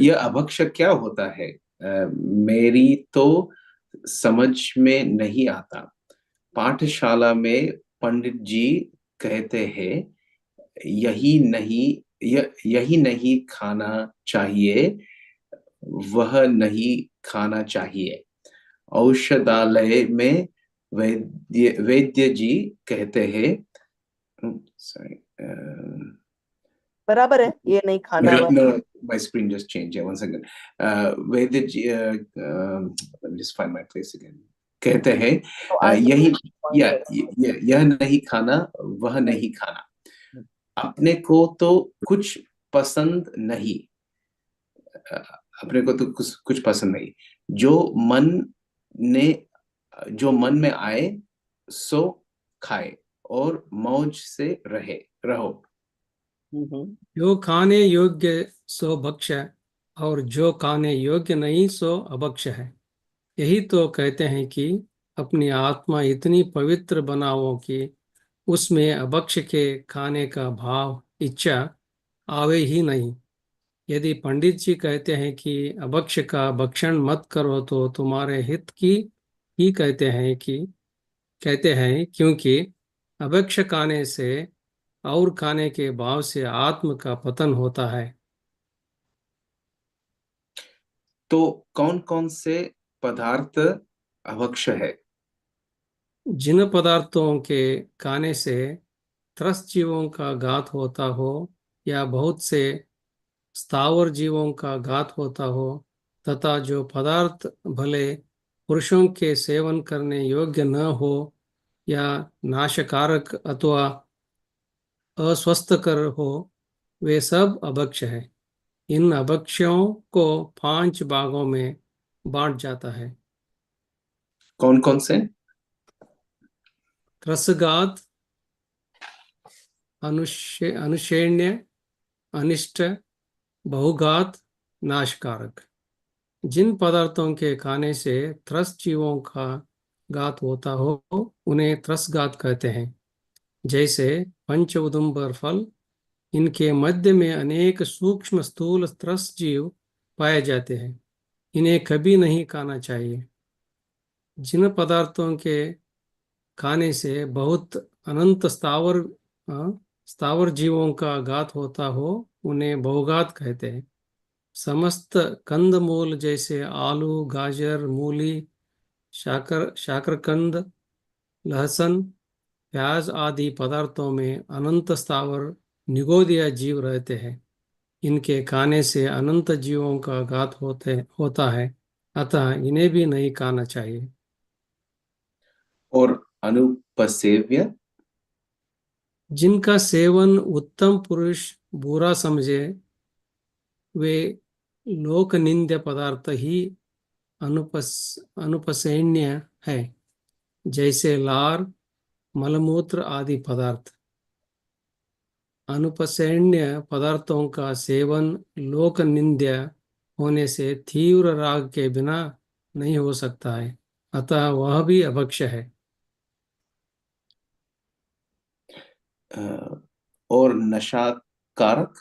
यह अभक्ष्य क्या होता है? मेरी तो समझ में नहीं आता. पाठशाला में पंडित जी कहते हैं यही नहीं खाना चाहिए, वह नहीं खाना चाहिए. औषधालय में वैद्य जी कहते हैं, sorry, बराबर है, ये नहीं खाना. no, my screen just changed. Yeah, 1 second. Vaidya ji, let me just find my place again. कहते हैं यह नहीं खाना, वह नहीं खाना. अपने को तो कुछ पसंद नहीं, अपने को तो कुछ पसंद नहीं. जो मन में आए सो खाए और मौज से रहो. जो खाने योग्य सो भक्ष्य, और जो खाने योग्य नहीं सो अभक्ष्य है. यही तो कहते हैं कि अपनी आत्मा इतनी पवित्र बनाओ कि उसमें अभक्ष्य के खाने का भाव, इच्छा आवे ही नहीं. यदि पंडित जी कहते हैं कि अभक्ष्य का भक्षण मत करो, तो तुम्हारे हित की ही कहते हैं, क्योंकि अभक्ष्य खाने से और खाने के भाव से आत्म का पतन होता है. तो कौन कौन से पदार्थ अभक्ष्य है? जिन पदार्थों के खाने से त्रस्त जीवों का घात होता हो या बहुत से स्थावर जीवों का घात होता हो, तथा जो पदार्थ भले पुरुषों के सेवन करने योग्य न हो या नाशकारक अथवा अस्वस्थकर हो, वे सब अभक्ष्य है। इन अभक्ष्यों को 5 भागों में बांट जाता है। कौन कौन से? त्रसघात, अनुषेण्य, अनिष्ट, बहुघात, नाशकारक। जिन पदार्थों के खाने से त्रस्त जीवों का घात होता हो उन्हें त्रसघात कहते हैं, जैसे पंच उदुम्बर फल। इनके मध्य में अनेक सूक्ष्म स्थूल त्रस्त जीव पाए जाते हैं। इन्हें कभी नहीं खाना चाहिए। जिन पदार्थों के खाने से बहुत अनंत स्थावर जीवों का घात होता हो उन्हें बहुघात कहते हैं। समस्त कंदमूल जैसे आलू, गाजर, मूली, शाकरकंद, लहसुन, प्याज आदि पदार्थों में अनंत स्थावर निगोदिया जीव रहते हैं। इनके खाने से अनंत जीवों का घात होता है, अतः इन्हें भी नहीं खाना चाहिए। और अनुपसेव्य? जिनका सेवन उत्तम पुरुष बुरा समझे, वे लोकनिंद्य पदार्थ ही अनुपसेण्य है, जैसे लार, मलमूत्र आदि पदार्थ। अनुपसेण्य पदार्थों का सेवन लोकनिंद्य होने से तीव्र राग के बिना नहीं हो सकता है, अतः वह भी अभक्ष्य है। और नशाकारक?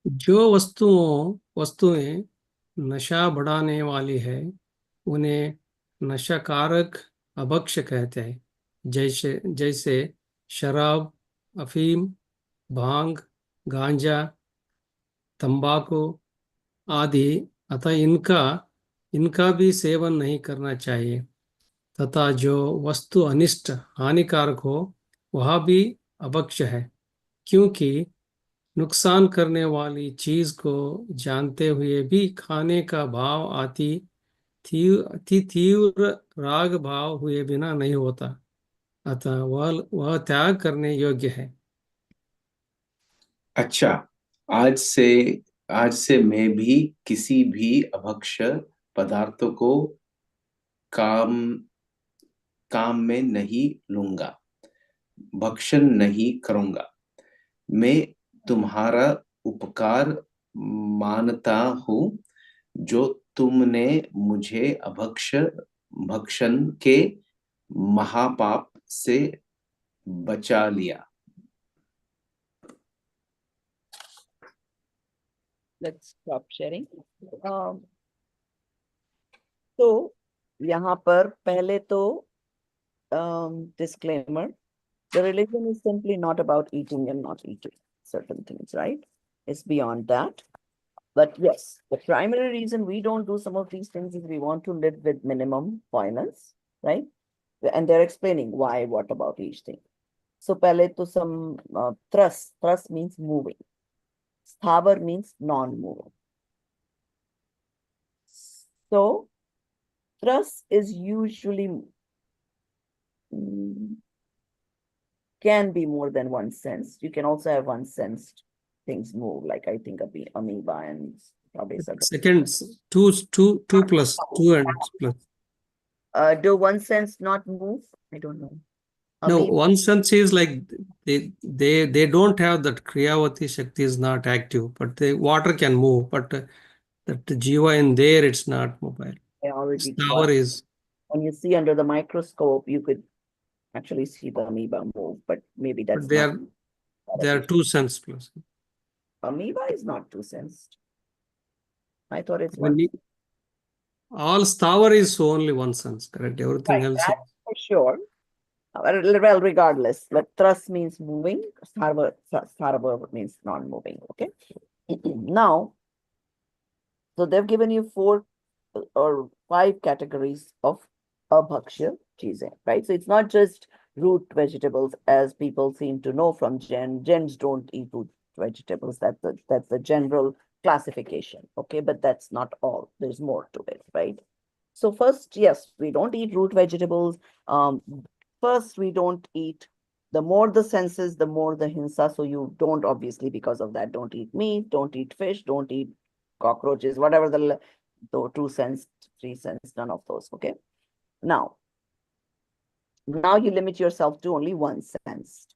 जो वस्तुएं नशा बढ़ाने वाली है उन्हें नशाकारक अभक्ष्य कहते हैं, जैसे जैसे शराब, अफीम, भांग, गांजा, तंबाकू आदि। अतः इनका भी सेवन नहीं करना चाहिए। तथा जो वस्तु अनिष्ट हानिकारक हो वह भी अभक्ष्य है, क्योंकि नुकसान करने वाली चीज को जानते हुए भी खाने का भाव अति तीव्र राग भाव हुए बिना नहीं होता, अतः वह त्याग करने योग्य है। अच्छा, आज से मैं भी किसी भी अभक्ष्य पदार्थों को काम काम में नहीं लूंगा, भक्षण नहीं करूंगा। मैं तुम्हारा उपकार मानता हूँ जो तुमने मुझे भक्षण के महापाप से बचा लिया। Let's stop sharing. तो यहाँ पर पहले तो disclaimer, the religion is simply not about eating and not eating certain things, right? It's beyond that. But yes, the primary reason we don't do some of these things is we want to live with minimum violence, right? And they're explaining why, what about each thing. So pehle to some thrust means moving. Sthavar means non-moving. So thrust is usually can be more than one sense. You can also have one sensed things move, like I think amoeba and probably Seconds, two plus, two and plus. do one sense not move? I don't know. No, Amoeba, one sense is like they don't have that Kriyavati Shakti is not active, but the water can move, but that jiva in there it's not mobile. I already Tower got. is When you see under the microscope, you could actually see the amoeba move, but maybe that's but not. they are two sense plus. Amoeba is not two sensed. I thought it's When one. all Tower is only one sense, correct? Everything Right, else. that's for sure. Well, regardless, but thrust means moving, sarva means non-moving. Okay. Now, so they've given you 4 or 5 categories of abhaksha. cheese, right? So it's not just root vegetables as people seem to know from Gen. Gens don't eat root vegetables. That's the general classification. Okay, but that's not all. There's more to it, right? So first, yes, we don't eat root vegetables. First, we don't eat. The more the senses, the more the hinsa. So you don't obviously, because of that, don't eat meat, don't eat fish, don't eat cockroaches, whatever the 2 cents, 3 cents, none of those. Okay. Now you limit yourself to only 1 sensed.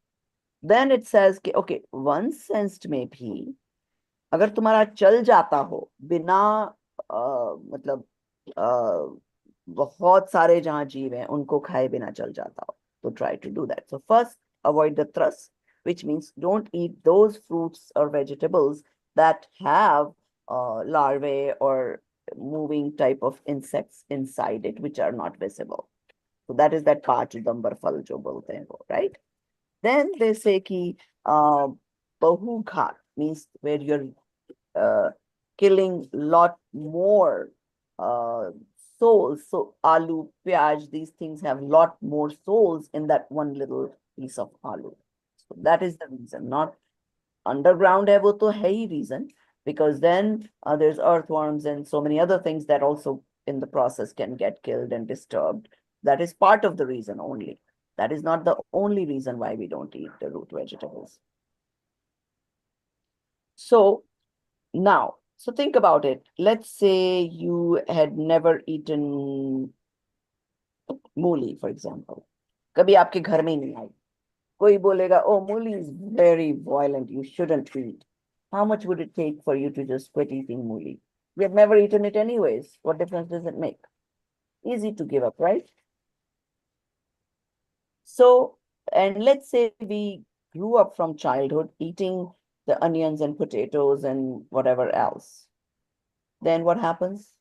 Then it says, okay, 1 sensed में भी अगर तुम्हारा चल जाता हो बिना मतलब बहुत सारे जहां जीव हैं उनको खाए बिना चल जाता हो, तो try to do that. So first, avoid the thrust, which means don't eat those fruits or vegetables that have larvae or moving type of insects inside it, which are not visible. So that is that पाँच फल जो बोलते हैं वो, right? Then they say कि बहुघात means where you're killing lot more souls. So aloo, pyaj, these things have lot more souls in that one little piece of aloo. So that is the reason. Not underground hai, wo to hai hi reason, because then there's earthworms and so many other things that also in the process can get killed and disturbed. That is part of the reason only. That is not the only reason why we don't eat the root vegetables. So now, so think about it. Let's say you had never eaten मूली, for example. कभी आपके घर में ही नहीं आई. कोई बोलेगा, oh, मूली is very violent, you shouldn't eat. How much would it take for you to just quit eating मूली? We have never eaten it anyways. What difference does it make? Easy to give up, right? So, and let's say we grew up from childhood eating the onions and potatoes and whatever else. Then what happens?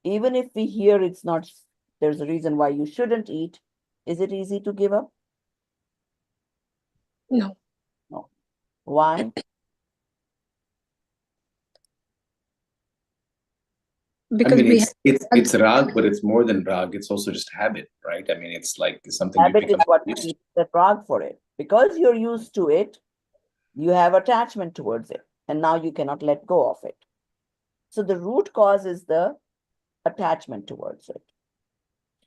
Even if we hear it's not, there's a reason why you shouldn't eat, is it easy to give up? No. No. Why? Because we have it's rag, but it's more than rag. It's also just habit, right? I mean, it's like something you Habit is become what used to. keeps the rag for it. Because you're used to it, you have attachment towards it, and now you cannot let go of it. So the root cause is the attachment towards it.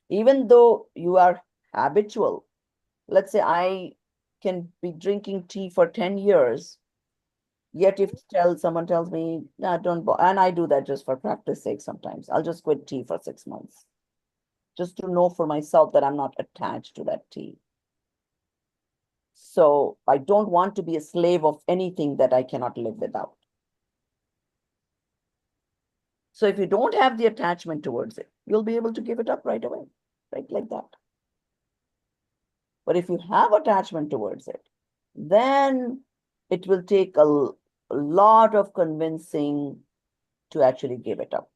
Even though you are habitual, let's say I can be drinking tea for 10 years, yet if someone tells me, nah, don't, and I do that just for practice sake sometimes, I'll just quit tea for 6 months, just to know for myself that I'm not attached to that tea. So I don't want to be a slave of anything that I cannot live without. So if you don't have the attachment towards it, you'll be able to give it up right away, right like that. But if you have attachment towards it, then it will take a lot of convincing to actually give it up.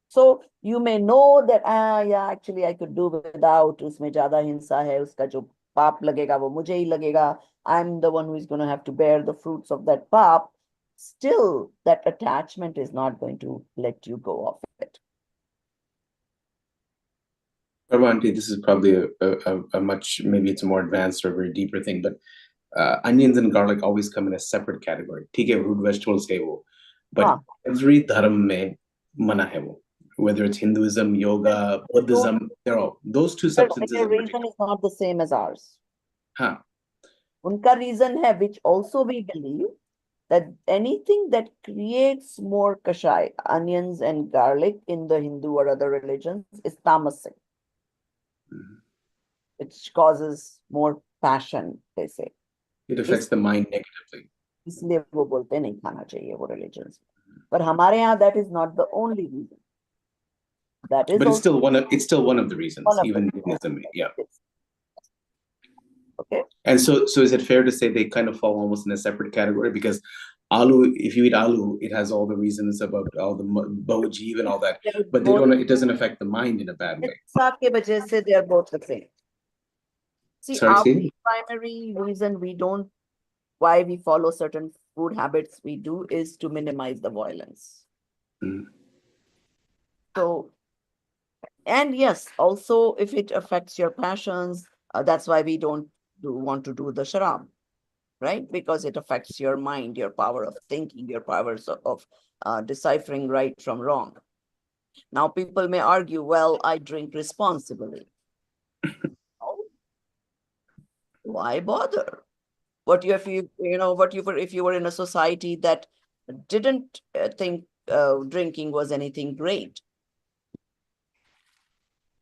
So you may know that, yeah, actually I could do without, उसमें ज़्यादा हिंसा है, उसका जो पाप लगेगा वो मुझे ही लगेगा. I'm the one who is going to have to bear the fruits of that pap. Still, that attachment is not going to let you go of it. Prabha Aunty, this is probably a much, maybe it's a more advanced or very deeper thing, but onions and garlic always come in a separate category. ठीक है, root vegetables है वो, but every dharma में मना है वो. Whether it's Hinduism, yoga, Buddhism, they're all, those two substances. Their reason is not the same as ours. Huh. उनका reason है, which also we believe, that anything that creates more kashai, onions and garlic in the Hindu or other religions is tamasic. Which causes more passion, they say. It affects the mind negatively. इसलिए वो बोलते हैं नहीं खाना चाहिए वो religions. But हमारे यहाँ that is not the only reason. That is but it's also still one of the reasons, even Hinduism, yeah. Okay. And so is it fair to say they kind of fall almost in a separate category? Because aloo, if you eat aloo, it has all the reasons about all the baujiv and all that, but it doesn't affect the mind in a bad way. के वजह से they are both the same. See, Sorry, our see? primary reason why we follow certain food habits we do is to minimize the violence. Mm. So And yes, also if it affects your passions, that's why we don't want to do the sharab, right? Because it affects your mind, your power of thinking, your powers of deciphering right from wrong. Now people may argue, well, I drink responsibly. Oh, why bother? What you if you know what you were if you were in a society that didn't think drinking was anything great,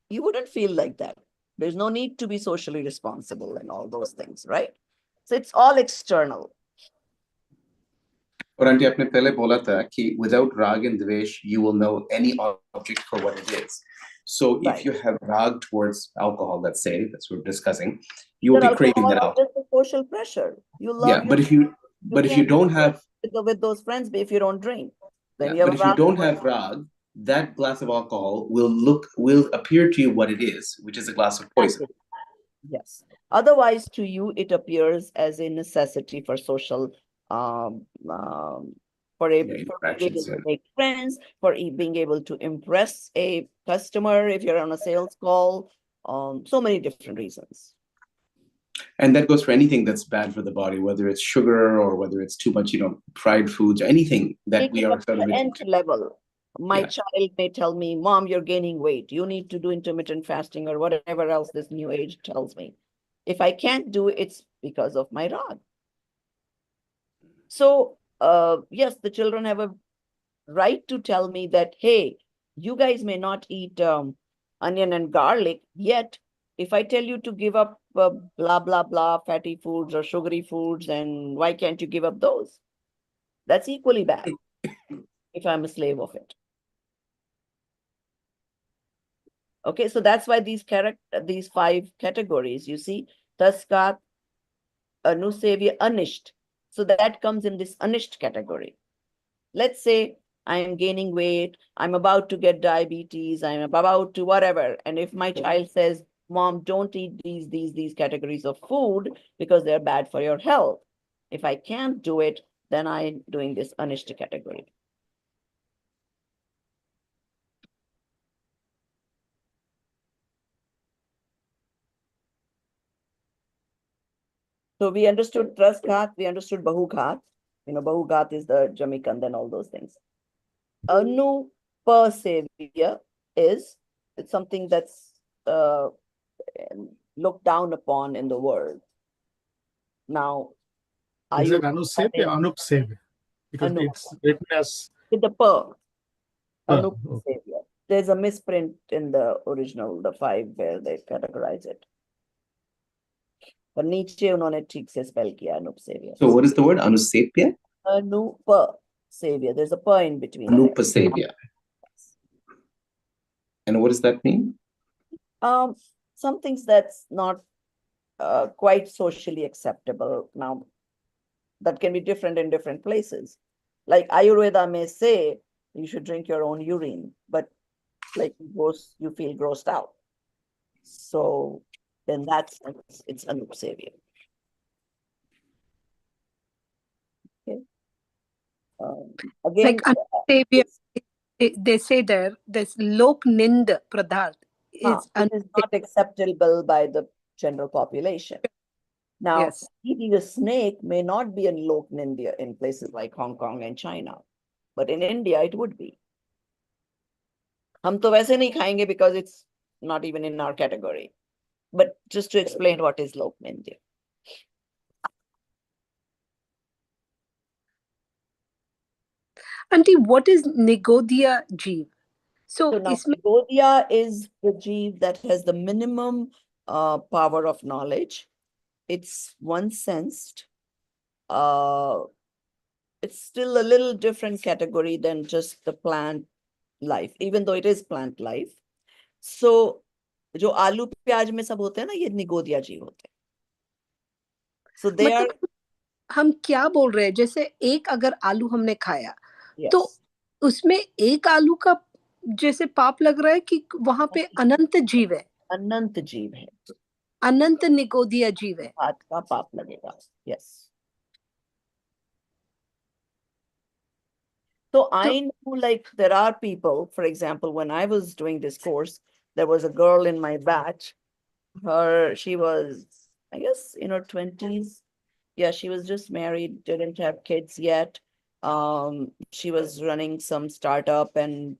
you wouldn't feel like that. There's no need to be socially responsible and all those things, right? So it's all external. और aunty आपने पहले बोला था कि without rag and dvesh you will know any object for what it is. So Right. if you have rag towards alcohol, let's say, that's what we're discussing, you will But be craving alcohol that is alcohol. just a social pressure. You love Yeah, but if you can't don't be have with those friends if you don't drink. Then yeah, you have but a if you rag don't towards- have rag, that glass of alcohol will appear to you what it is, which is a glass of poison. Yes. Otherwise, to you, it appears as a necessity for social, for being able to make friends, for being able to impress a customer if you're on a sales call, so many different reasons. And that goes for anything that's bad for the body, whether it's sugar or whether it's too much, fried foods, or anything that we are sort of nth level. My Yeah. child may tell me, Mom, you're gaining weight. You need to do intermittent fasting or whatever else this new age tells me. If I can't do it, it's because of my rag. So, yes, the children have a right to tell me that, hey, you guys may not eat onion and garlic, yet if I tell you to give up blah, blah, blah, fatty foods or sugary foods, and why can't you give up those? That's equally bad if I'm a slave of it. Okay, so that's why these 5 categories, you see, Taskat, Anusevya, Anisht. So that comes in this Anisht category. Let's say I am gaining weight, I'm about to get diabetes, I'm about to whatever. And if my child says, Mom, don't eat these categories of food because they're bad for your health. If I can't do it, then I'm doing this Anisht category. So we understood Trasghat, we understood Bahughat. Bahughat is the Jamaican and all those things. Anu Persevere is it's something that's looked down upon in the world. Now, are Is you it Anusevya or Anupsevya? Because Anup. it's written as With the per? okay. Anupsevya. There's a misprint in the original, the 5, where they categorize it. पर नीचे उन्होंने ठीक से spell किया Anupsevya. So what is the word? Anusepya? Anupasevya. There's a per in between. Anupasevya. And what does that mean? Some things that's not quite socially acceptable. Now, that can be different in different places. Like Ayurveda may say you should drink your own urine, but like you feel grossed out. So then it's Anupsevya. Okay. Again, Like Anusevya, they say there, this Lok Nind Pradharth is it is not acceptable by the general population. Now, yes. eating a snake may not be in Lok Nindya in places like Hong Kong and China, but in India it would be. हम तो वैसे नहीं खाएंगे because it's not even in our category. But just to explain what is Lok Nindya. Auntie, what is Nigodya Jeev? So now Nigodya is the jeev that has the minimum power of knowledge. It's one sensed. It's still a little different category than just the plant life, even though it is plant life. So, जो आलू प्याज में सब होते हैं ना, ये निगोदिया जीव होते हैं. So they are. हम क्या बोल रहे हैं, जैसे एक अगर आलू हमने खाया, yes. तो उसमें एक आलू का जैसे पाप लग रहा है कि वहां पे अनंत जीव है. अनंत जीव है. अनंत निगोदिया जीव है. हाथ का पाप लगेगा. Yes. So I know, like, there are people, for example, when I was doing this course, there was a girl in my batch. She was, I guess, in her 20s. Yeah, she was just married, didn't have kids yet. She was running some startup and,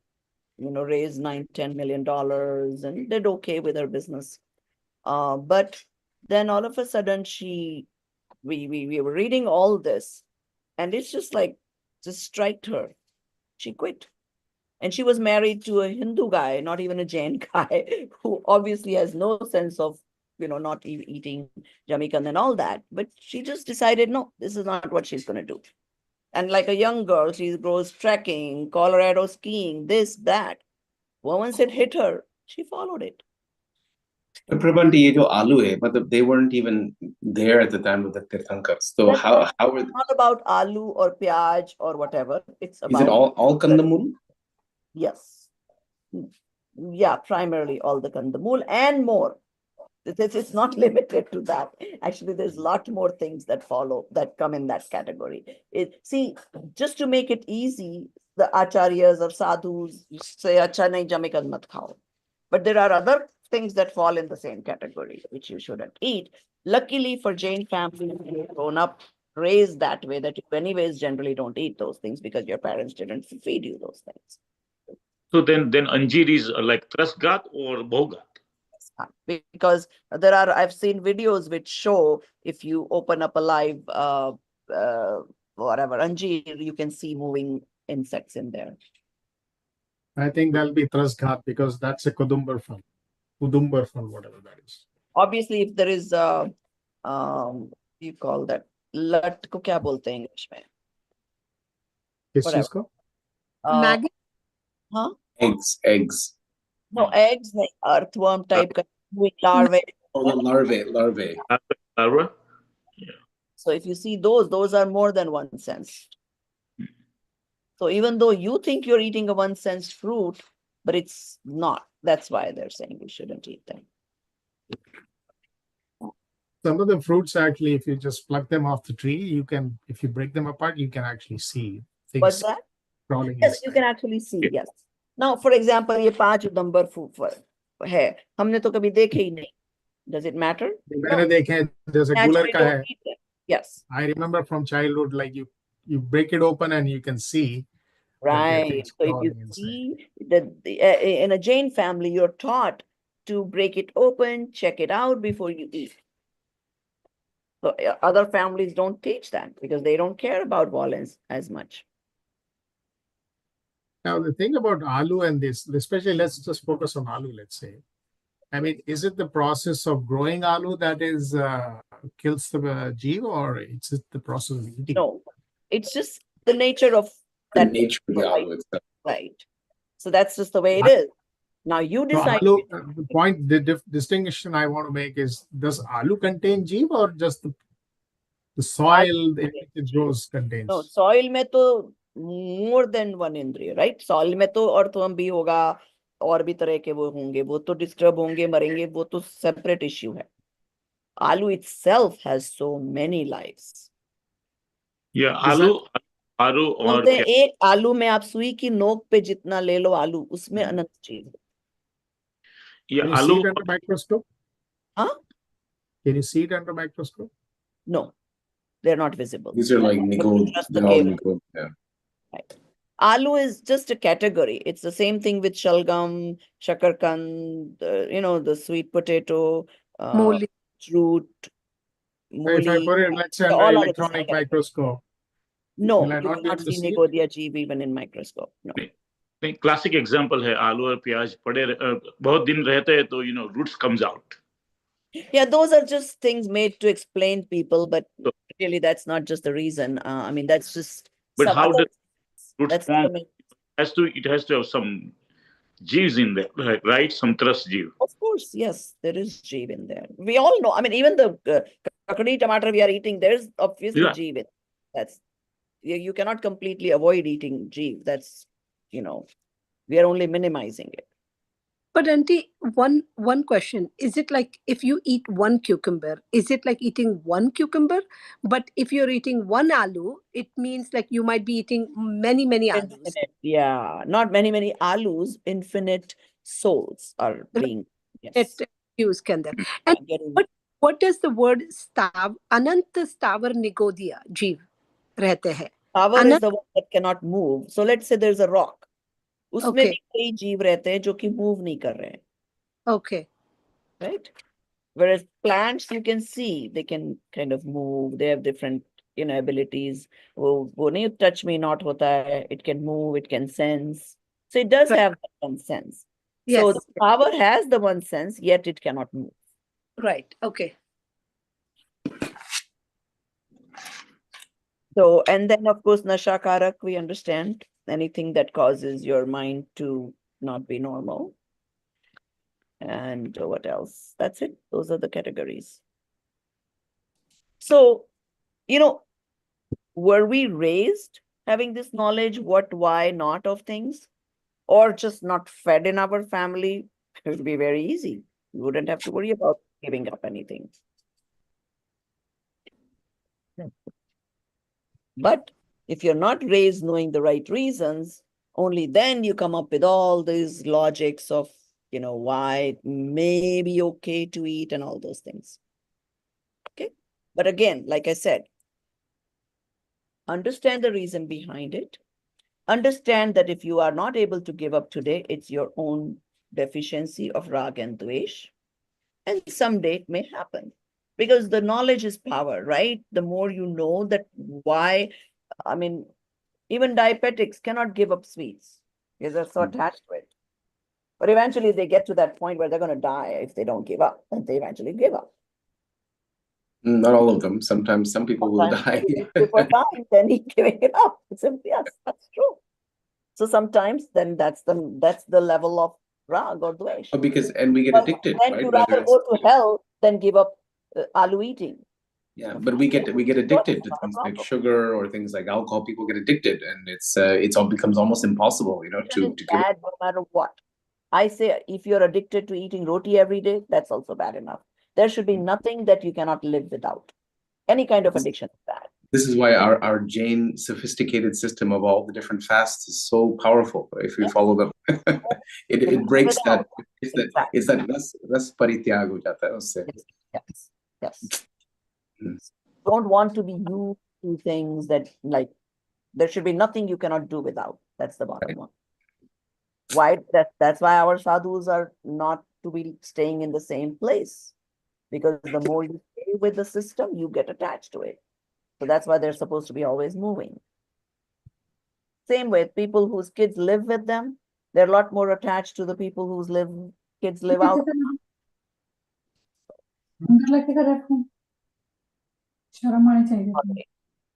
raised $9-10 million and did okay with her business. But then all of a sudden we were reading all this, and it's just striked her. She quit. And she was married to a Hindu guy, not even a Jain guy, who obviously has no sense of, not eating Jamaican and all that. But she just decided, no, this is not what she's going to do. And like a young girl, she goes trekking, Colorado skiing, this, that. Well, once it hit her, she followed it. But Prabhanti, ye jo aloo hai, matlab they weren't even there at the time of the Tirthankars. So That's how were not about aloo or pyaj or whatever. It's is it about all kandamul? yes. Yeah, primarily all the kandamul and more. It's not limited to that. Actually, there's a lot more things that follow that come in that category. See, just to make it easy, the acharyas or sadhus say, "Acha nahi Jamaican mat khao." But there are other things that fall in the same category, which you shouldn't eat. Luckily for Jain families, you've grown up, raised that way, that you anyways generally don't eat those things because your parents didn't feed you those things. So then anjeer is like trasgat or bhogat? Because I've seen videos which show if you open up a live whatever anjeer, you can see moving insects in there. I think that'll be Trasghat because that's a Kudumbar fund, whatever that is. Obviously, if there is you call that lat ko kya bolte hain English mein? किस Whatever. चीज को? Maggot? Huh? Eggs. No, eggs, like earthworm type larvae. Oh, the larvae. Larva? So if you see those are more than 1 cent. So even though you think you're eating a 1 cent fruit, but it's not. That's why they're saying you shouldn't eat them. Some of the fruits actually, if you just pluck them off the tree, you can, if you break them apart, you can actually see things What's that? crawling Yes, you inside. can actually see. Yes. Now, for example, ये 5 number fruit है, हमने तो कभी देखे ही नहीं. Does it matter? मैंने देखे, there's a gular Naturally का don't है. eat them. Yes. I remember from childhood, like you break it open and you can see. Right. So if you see that in a Jain family, you're taught to break it open, check it out before you eat. So other families don't teach that because they don't care about violence as much. Now, the thing about aloo and this, especially let's just focus on aloo, let's say. I mean, is it the process of growing aloo that is kills the jeev, or it's just the process of eating? No, it's just the nature of The that. nature of the aloo itself. Right. So that's just the way it is. Now you decide. So aloo, the point, the distinction I want to make is, does aloo contain jeev or just the soil in which it grows contains? No, soil में तो more than one indriya, right? Soil में तो earthworm भी होगा, और भी तरह के वो होंगे, वो तो disturb होंगे, मरेंगे, वो तो separate issue है. Aloo itself has so many lives. Yeah, आलू और बोलते हैं एक आलू में आप सुई की नोक पे जितना ले लो आलू, उसमें अनंत जीव. ये Can you see it under microscope? Huh? Can you see it under microscope? No, they're not visible. These are like niggled. They're all niggled. Yeah. Right. Aloo is just a category. It's the same thing with shalgam, shakarkand, the sweet potato, Mooli. root, If I put it, let's say, under electronic microscope. No, will I you not will be not able to see see it? Nigodia jeev even in microscope. No. Classic example है आलू और प्याज पड़े बहुत दिन रहते हैं तो roots comes out. Yeah, those are just things made to explain people, but really that's not just the reason. I mean, that's just. But how does roots form? It has to have some jeeves in there, right? Some trust jeev. Of course, yes, there is jeev in there. We all know. I mean, even the kakadi tomato we are eating, there's obviously jeev in. That's you cannot completely avoid eating jeev. That's we are only minimizing it. But auntie, one question. Is it like if you eat one cucumber, is it like eating one cucumber? But if you're eating one aloo, it means like you might be eating many alus. Yeah, not many alus, infinite souls are being, yes, use के अंदर. And getting, what does the word stav, अनंत स्थावर निगोदिया जीव रहते हैं. power is Anant, the one that cannot move. So let's say there's a rock. उसमें Okay. भी कई जीव रहते हैं जो कि move नहीं कर रहे हैं, okay, right? Whereas plants, you can see, they can kind of move. They have different, abilities. वो नहीं touch me not होता है. It can move. It can sense. So it does Right. have that one sense. yes, So the power has the one sense, yet it cannot move. right, okay. So, and then of course, Nashakarak, we understand anything that causes your mind to not be normal. And what else? That's it. Those are the categories. So, were we raised having this knowledge, what, why, not of things, or just not fed in our family? It would be very easy. You wouldn't have to worry about giving up anything. But if you're not raised knowing the right reasons, only then you come up with all these logics of, why it may be okay to eat and all those things. Okay. But again, like I said, understand the reason behind it. Understand that if you are not able to give up today, it's your own deficiency of rag and dvesh. And someday it may happen. Because the knowledge is power, right? The more you know that why, even diabetics cannot give up sweets because they're so attached to it. But eventually they get to that point where they're going to die if they don't give up, and they eventually give up. Not all of them. Sometimes some people will die. Before dying, then he's giving it up. Yes, that's true. So sometimes then that's the level of rag or dvesh. And we get addicted, then right? you rather go to hell than give up aloo eating. Yeah, but we get addicted to things like sugar or things like alcohol. People get addicted, and it's all becomes almost impossible, to give. Bad no matter what. I say if you're addicted to eating roti every day, that's also bad enough. There should be nothing that you cannot live without. Any kind of addiction is bad. This is why our Jain sophisticated system of all the different fasts is so powerful. If we follow them, it breaks that. It's that ras parityaga ho jata hai usse. Yes. Don't want to be used to things that there should be nothing you cannot do without. That's the bottom line. Why that's why our sadhus are not to be staying in the same place, because the more you stay with the system, you get attached to it. So that's why they're supposed to be always moving. Same with people whose kids live with them, they're a lot more attached to the people whose kids live out. Okay.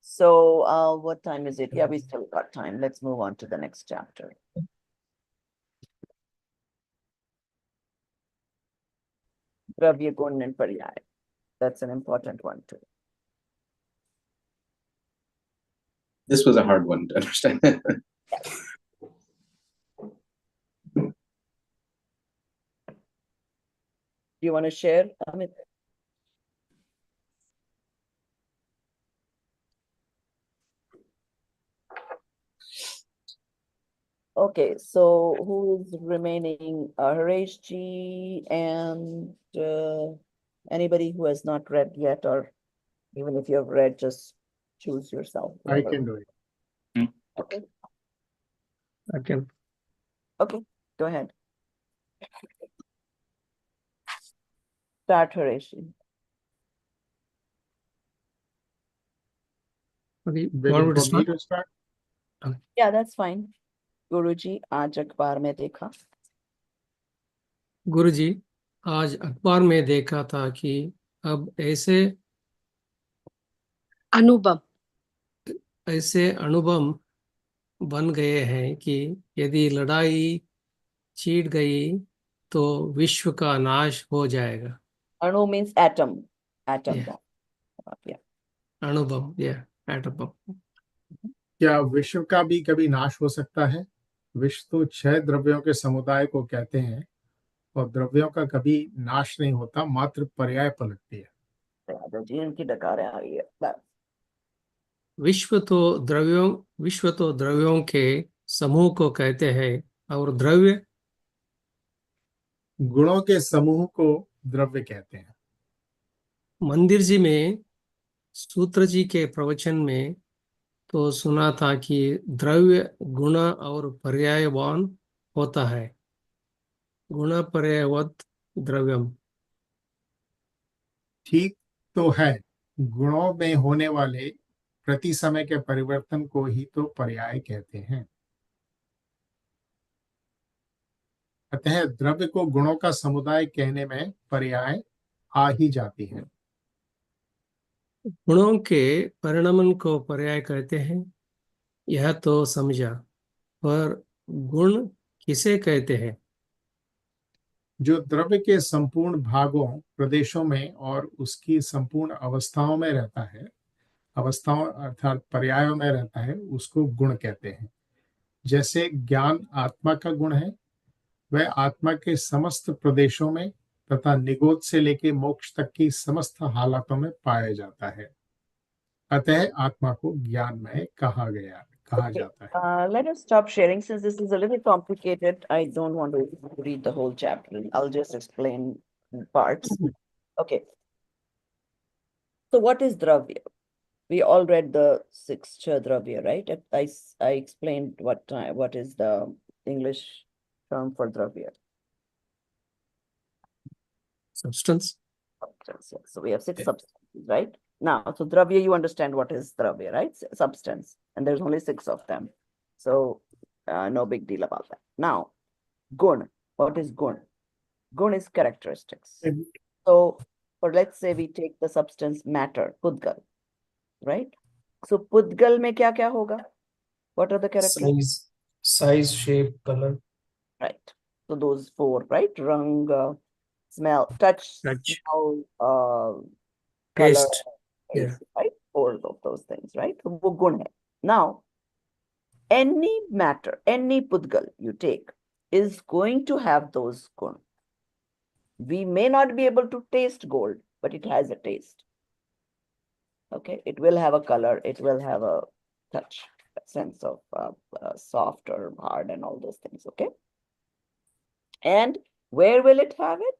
So what time is it? Yeah, we still got time. Let's move on to the next chapter. Dravya Gun and Paryay. That's an important one too. This was a hard one to understand. Do you want to share, Amit? Okay, so who is remaining? Haresh ji and anybody who has not read yet, or even if you have read, just choose yourself. I can do it. Okay. I can. Okay, go ahead. Start, Haresh ji. Okay, Waiting for me to start? Yeah, that's fine. Guruji, आज अखबार में देखा. गुरुजी, आज अखबार में देखा था कि अब ऐसे अनुभव बन गए हैं कि यदि लड़ाई छिड़ गई तो विश्व का नाश हो जाएगा. अणु means atom. Yeah. bomb. Yeah. अणु बम, yeah, atom bomb. क्या विश्व का भी कभी नाश हो सकता है? विश्व तो 6 द्रव्यों के समुदाय को कहते हैं, और द्रव्यों का कभी नाश नहीं होता, मात्र पर्याय पलटती है. विश्व तो द्रव्यों के समूह को कहते हैं, और द्रव्य गुणों के समूह को द्रव्य कहते हैं। मंदिर जी में सूत्र जी के प्रवचन में तो सुना था कि द्रव्य गुण और पर्यायवान होता है, गुण पर्यायवत द्रव्यम। ठीक तो है, गुणों में होने वाले प्रति समय के परिवर्तन को ही तो पर्याय कहते हैं। अतः द्रव्य को गुणों का समुदाय कहने में पर्याय आ ही जाती है। गुणों के परिणमन को पर्याय कहते हैं, यह तो समझा, पर गुण किसे कहते हैं? जो द्रव्य के संपूर्ण भागों, प्रदेशों में और उसकी संपूर्ण अवस्थाओं में रहता है, अवस्थाओं अर्थात पर्यायों में रहता है, उसको गुण कहते हैं। जैसे ज्ञान आत्मा का गुण है, वह आत्मा के समस्त प्रदेशों में तथा निगोद से लेकर मोक्ष तक की समस्त हालातों में पाया जाता है। अतः आत्मा को ज्ञानमय कहा जाता है। Let us stop sharing since this is a little complicated. I don't want to read the whole chapter. I'll just explain parts. Okay. So what is dravya? We all read the sixth dravya, right? I explained what is the English term for dravya. Substance. Substance, yes. So we have six substances, right? Now, so dravya, you understand what is dravya, right? Substance. And there's only six of them. So no big deal about that. Now, gun. What is gun? Gun is characteristics. So, or let's say we take the substance matter, pudgal, right? So pudgal mein kya kya hoga? What are the characteristics? size, shape, color. Right. So those four, right? Rang, smell, touch, smell, color, Taste. taste, right? Four of those things, right? So wo gun hai. Now, any matter, any pudgal you take is going to have those gun. We may not be able to taste gold, but it has a taste. Okay, it will have a color, it will have a touch, a sense of soft or hard and all those things, okay? And where will it have it?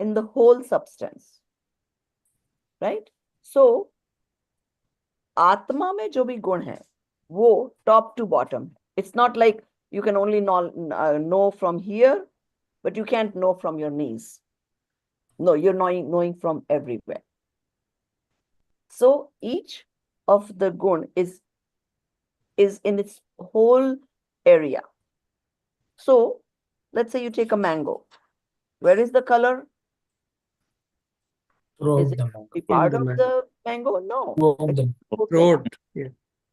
In the whole substance, right? So, Atma mein jo bhi gun hai, wo top to bottom. It's not like you can only know from here, but you can't know from your knees. No, you're knowing from everywhere. So each of the gun is in its whole area. So let's say you take a mango. Where is the color? Is it part of the mango? No. Throat. Yeah.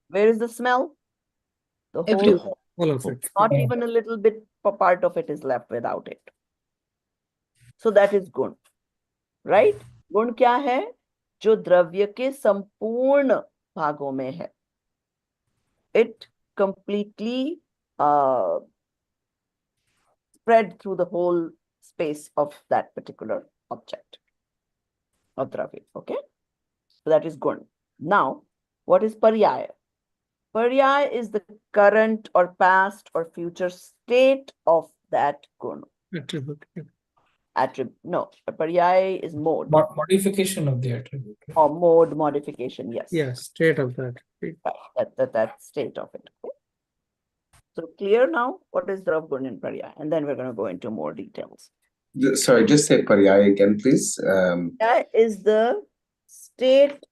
Where is the smell? The whole, Everywhere. All of it. not even a little bit part of it is left without it. So that is gun, right? Gun क्या है? जो द्रव्य के संपूर्ण भागों में है. It completely spread through the whole space of that particular object of dravya. Okay, so that is gun. Now, what is paryaya? Paryaya is the current or past or future state of that gun. Attribute. Yeah. Attribute. No, paryaya is mode. Modification of the attribute. Or mode modification. Yes. Yeah, state of that. Right, that state of it. Okay? So clear now what is drav gun and paryaya, and then we're going to go into more details. Sorry, just say paryaya again, please. That is the state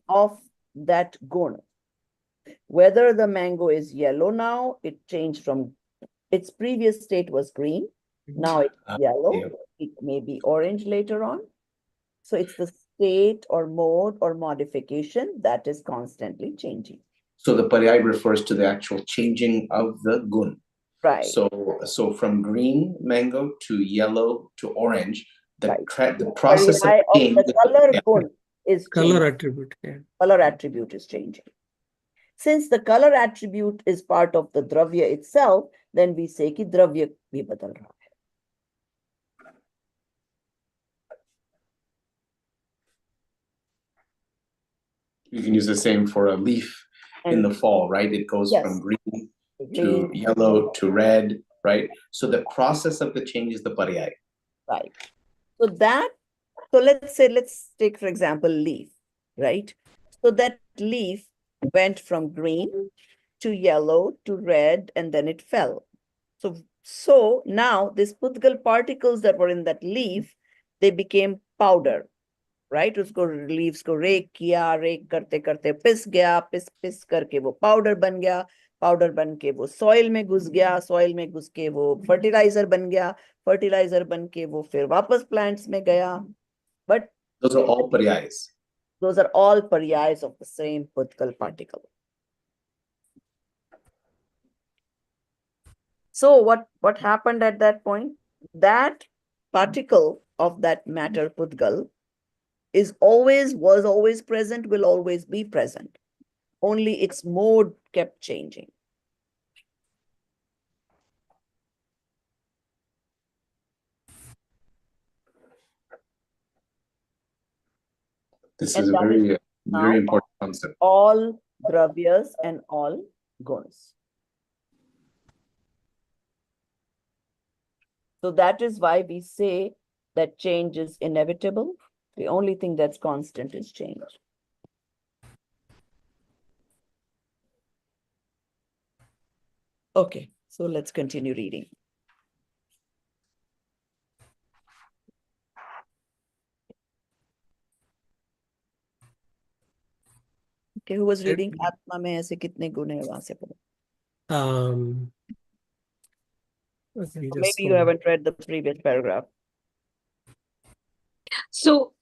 of that gun. Whether the mango is yellow now, it changed from its previous state was green. Now it's yellow. Yeah. It may be orange later on. So it's the state or mode or modification that is constantly changing. So the paryaya refers to the actual changing of the gun. Right. So from green mango to yellow to orange, the Right. the process of Paryaya of change. the color gun is Color changing. attribute. Yeah. Color attribute is changing. Since the color attribute is part of the dravya itself, then we say ki dravya bhi badal raha hai. You can use the same for a leaf in the fall, right? It goes Yes. from green to yellow to red, right? So the process of the change is the paryaya. Right. So let's take, for example, leaf, right? So that leaf went from green to yellow to red, and then it fell. So now these Pudgal particles that were in that leaf, they became powder, right? उसको leaves को rake किया, rake करते करते पिस गया, पिस करके वो powder बन गया, पाउडर बन के वो सॉइल में घुस गया, सॉइल में घुस के वो फर्टिलाइजर बन गया, फर्टिलाइजर बन के वो फिर वापस प्लांट्स में गया. But Those are all paryas. those are all paryas of the same Pudgal particle. So what happened at that point? That particle of that matter Pudgal was always present, will always be present. Only its mode kept changing. This And is a that is very, now very important concept. all dravyas and all gunas. So that is why we say that change is inevitable. The only thing that's constant is change. Okay, so let's continue reading. Okay, who was reading? Atma mein aise kitne gun hai, wahan se padho. Okay, Or just maybe you haven't read the previous paragraph. So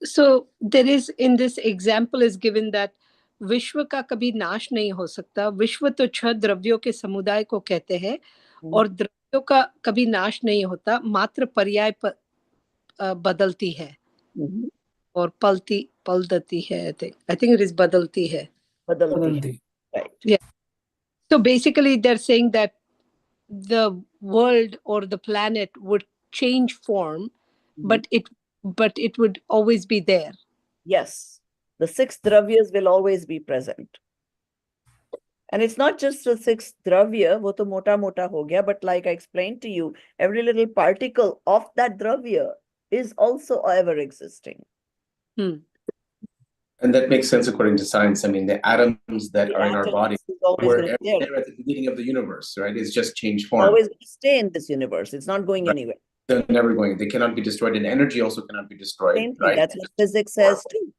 there is, in this example is given that विश्व का कभी नाश नहीं हो सकता. विश्व तो छह द्रव्यों के समुदाय को कहते हैं और द्रव्यों का कभी नाश नहीं होता, मात्र पर्याय बदलती है और पलटती है. I think it is बदलती है. Badalti. Right. Yeah. So basically they're saying that the world or the planet would change form, but it would always be there. Yes, the six dravyas will always be present. And it's not just the sixth dravya, wo to mota ho gaya, but like I explained to you, every little particle of that dravya is also ever existing. And that makes sense according to science. I mean, the atoms that are in our body were there at the beginning of the universe, right? It's just changed form. Always going to stay in this universe. It's not going anywhere. They're never going. They cannot be destroyed, and energy also cannot be destroyed. Same thing. Right? That's what physics says too.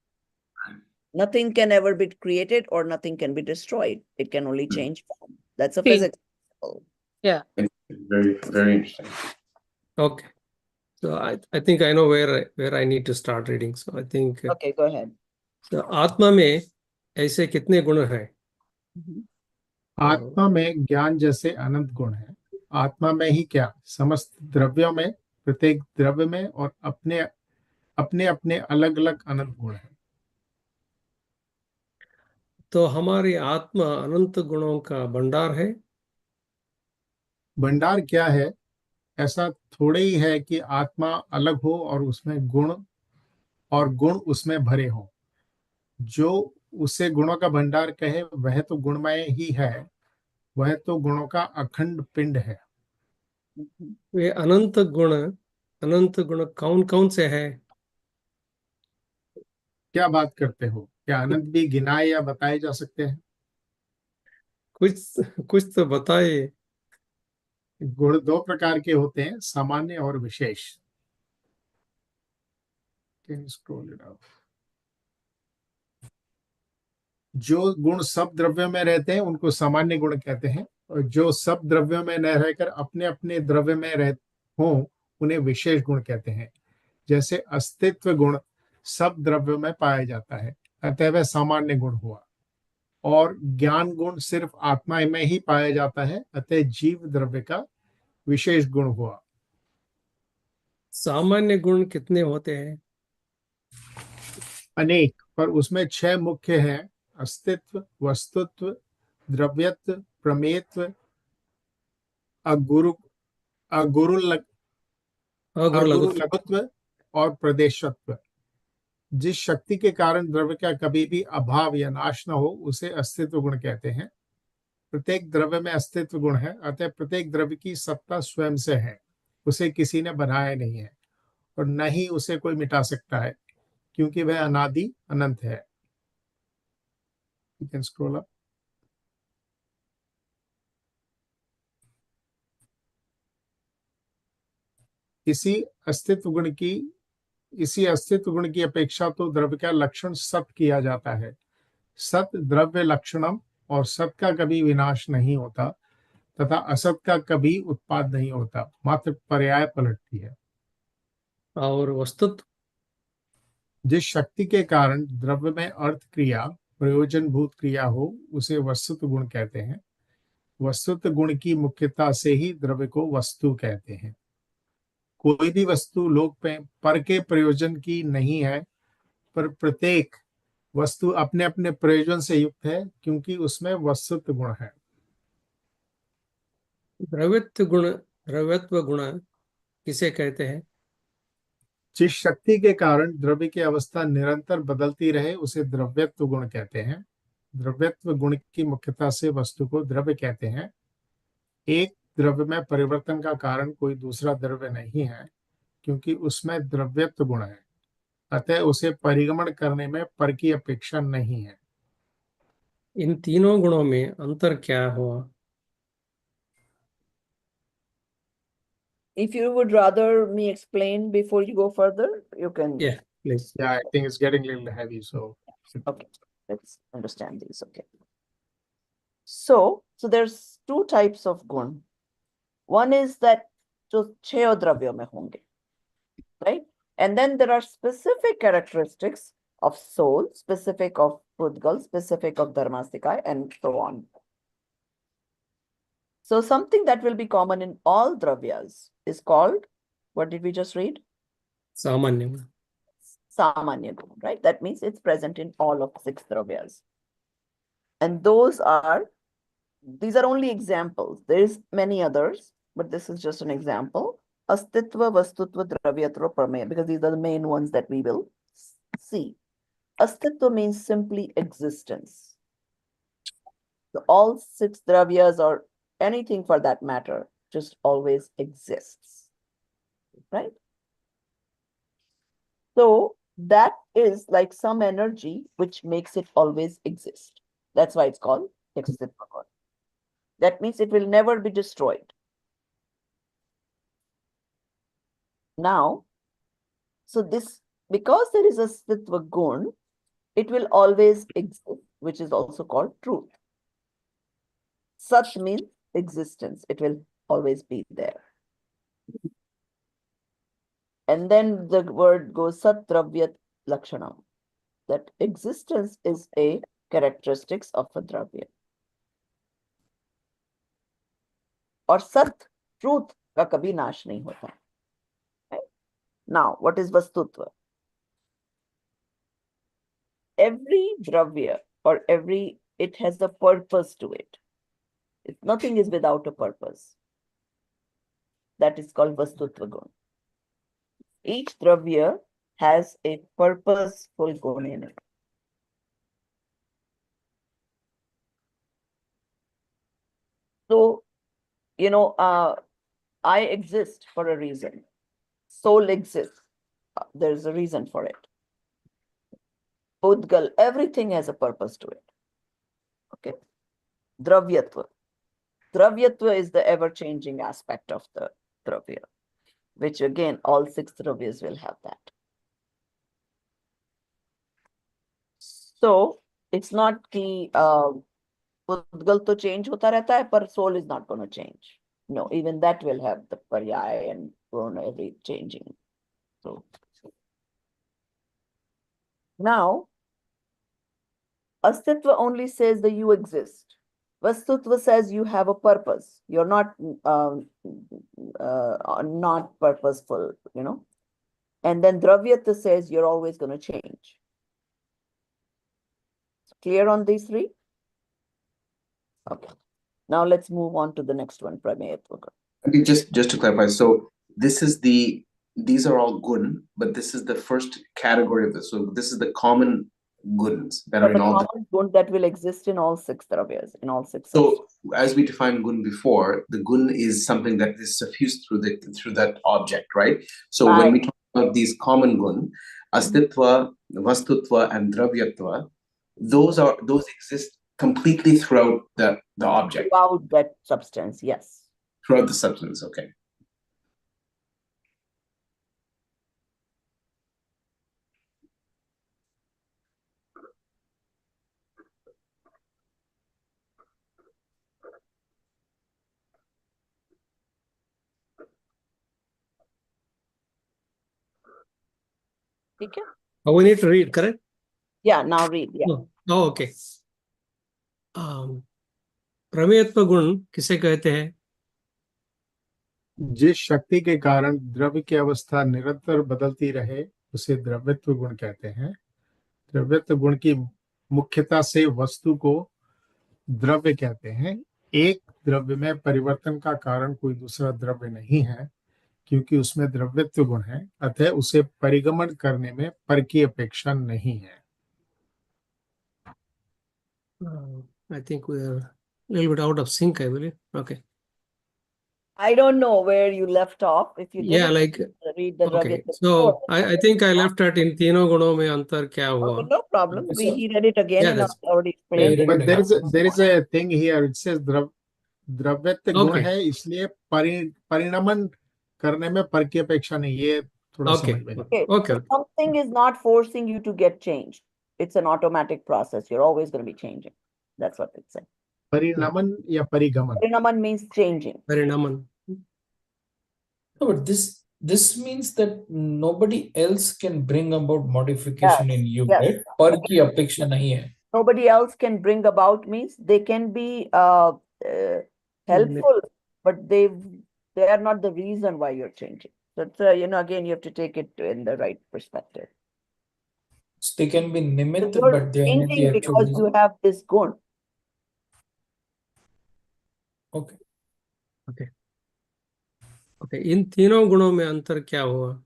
Nothing can ever be created or nothing can be destroyed. It can only change form. That's a physics principle. Yeah. Very, very interesting. Okay. So I think I know where I need to start reading. So I think Okay, go ahead. So आत्मा में ऐसे कितने गुण हैं? आत्मा में ज्ञान जैसे अनंत गुण है. आत्मा में ही क्या, समस्त द्रव्यों में, प्रत्येक द्रव्य में और अपने अपने अलग अलग अनंत गुण हैं. तो हमारी आत्मा अनंत गुणों का भंडार है. भंडार क्या है? ऐसा थोड़े ही है कि आत्मा अलग हो और उसमें गुण उसमें भरे हो. जो उसे गुणों का भंडार कहे वह तो गुणमय ही है, वह तो गुणों का अखंड पिंड है. वे अनंत गुण कौन कौन से हैं? क्या बात करते हो? क्या अनंत भी गिनाए या बताए जा सकते हैं? कुछ तो बताइए. गुण दो प्रकार के होते हैं, सामान्य और विशेष. Can you scroll it up? जो गुण सब द्रव्यों में रहते हैं उनको सामान्य गुण कहते हैं, और जो सब द्रव्यों में न रहकर अपने अपने द्रव्य में रह हो उन्हें विशेष गुण कहते हैं. जैसे अस्तित्व गुण सब द्रव्यों में पाया जाता है, अतः वह सामान्य गुण हुआ. और ज्ञान गुण सिर्फ आत्मा में ही पाया जाता है, अतः जीव द्रव्य का विशेष गुण हुआ. सामान्य गुण कितने होते हैं? अनेक, पर उसमें 6 मुख्य हैं: अस्तित्व, वस्तुत्व, द्रव्यत्व, प्रमेयत्व, अगुरुलघुत्व और प्रदेशत्व. जिस शक्ति के कारण द्रव्य का कभी भी अभाव या नाश न हो उसे अस्तित्व गुण कहते हैं. प्रत्येक द्रव्य में अस्तित्व गुण है, अतः प्रत्येक द्रव्य की सत्ता स्वयं से है, उसे किसी ने बनाया नहीं है. और न ही उसे कोई मिटा सकता है, क्योंकि वह अनादि अनंत है। You can scroll up. इसी अस्तित्व गुण की अपेक्षा तो द्रव्य का लक्षण सत किया जाता है। सत द्रव्य लक्षणम, और सत का कभी विनाश नहीं होता तथा असत का कभी उत्पाद नहीं होता, मात्र पर्याय पलटती है। और वस्तुत्व, जिस शक्ति के कारण द्रव्य में अर्थ क्रिया प्रयोजन भूत क्रिया हो, उसे वस्तुत्व गुण कहते हैं। वस्तुत्व गुण की मुख्यता से ही द्रव्य को वस्तु कहते हैं। कोई भी वस्तु लोक पर के प्रयोजन की नहीं है, पर प्रत्येक वस्तु अपने अपने प्रयोजन से युक्त है, क्योंकि उसमें वस्तुत्व गुण है। द्रव्यत्व गुण किसे कहते हैं? जिस शक्ति के कारण द्रव्य की अवस्था निरंतर बदलती रहे, उसे द्रव्यत्व गुण कहते हैं। द्रव्यत्व गुण की मुख्यता से वस्तु को द्रव्य कहते हैं। एक द्रव्य में परिवर्तन का कारण कोई दूसरा द्रव्य नहीं है, क्योंकि उसमें द्रव्यत्व गुण है, अतः उसे परिगमन करने में पर की अपेक्षा नहीं है। इन तीनों गुणों में अंतर क्या हुआ? If you would rather me explain before you go further, you can. Yeah, please. Yeah, I think it's getting a little heavy, so Okay, let's understand these. Okay. So there's two types of gun. One is that जो छह द्रव्यों में होंगे, right? And then there are specific characteristics of soul, specific of Pudgal, specific of Dharmastika, and so on. So something that will be common in all dravyas is called, what did we just read? सामान्य गुण. Samanya Gun, right? That means it's present in all of 6 dravyas. And these are only examples. There's many others, but this is just an example. Astitva, Vastutva, Dravyatva, Prameya, because these are the main ones that we will see. Astitva means simply existence. So all 6 dravyas or anything for that matter just always exists, right? So that is like some energy which makes it always exist. That's why it's called Astitva. That means it will never be destroyed. Now, so this, because there is a Astitva Gun, it will always exist, which is also called truth. Sat means existence. It will always be there. And then the word goes Sat Dravyat Lakshanam. That existence is a characteristics of a Dravya. Or Sat, truth का कभी नाश नहीं होता. Right? Now, what is Vastutva? Every Dravya or it has a purpose to it. Nothing is without a purpose. That is called Vastutva Gun. Each Dravya has a purposeful gun in it. So, I exist for a reason. Soul exists. There's a reason for it. Udgal, everything has a purpose to it. Okay. Dravyatva. Dravyatva is the ever-changing aspect of the Dravya, which again, all 6 Dravyas will have that. So, it's not ki Udgal to change hota rehta hai, but soul is not going to change. No, even that will have the paryaya and every changing. So now, Astitva only says that you exist. Vastutva says you have a purpose. You're not not purposeful, And then Dravyatva says you're always going to change. Clear on these 3? Okay. Now let's move on to the next one, Prameyatva. Just to clarify, so these are all gun, but this is the first category of this. So this is the common guns that are in all. Common gun that will exist in all 6 dravyas, in all 6. So as we defined gun before, the gun is something that is suffused through that object, right? So when we talk of these common gun, astitva, vastutva, and dravyatva, those exist completely throughout the object, Throughout that substance, yes. throughout the substance. Okay. Okay. Oh, we need to read, correct? Yeah, now read. Yeah. Oh, okay. प्रमेयत्व गुण किसे कहते हैं? जिस शक्ति के कारण द्रव्य की अवस्था निरंतर बदलती रहे उसे द्रव्यत्व गुण कहते हैं। द्रव्यत्व गुण की मुख्यता से वस्तु को द्रव्य कहते हैं। एक द्रव्य में परिवर्तन का कारण कोई दूसरा द्रव्य नहीं है, क्योंकि उसमें द्रव्यत्व गुण है, अतः उसे परिगमन करने में पर की अपेक्षा नहीं है। I think we are a little bit out of sync, I believe. Okay. I don't know where you left off. If you Yeah, didn't like, read the okay. Ravyatva So before, I think I left at in तीनों गुणों में अंतर क्या हुआ? okay, no problem. Okay, so- He read it again Yeah, and that's- already Yeah, explained. he read But it there is a thing here. It says द्रव्यत्व गुण Okay. है, इसलिए परिणमन करने में पर की अपेक्षा नहीं। ये थोड़ा Okay. समझ में नहीं। Okay. Okay. Something is not forcing you to get changed. It's an automatic process. You're always going to be changing. That's what it's saying. परिणमन या परिगमन। Parinaman means changing. परिणामन. No, but this means that nobody else can bring about modification Yes, in you, yes. right? पर की अपेक्षा नहीं है. Nobody else can bring about means they can be helpful, but they are not the reason why you're changing. So it's, again, you have to take it in the right perspective. So they can be निमित्त, You're but they are not the changing actual because reason. you have this gun. Okay. Okay. इन तीनों गुणों में अंतर क्या हुआ?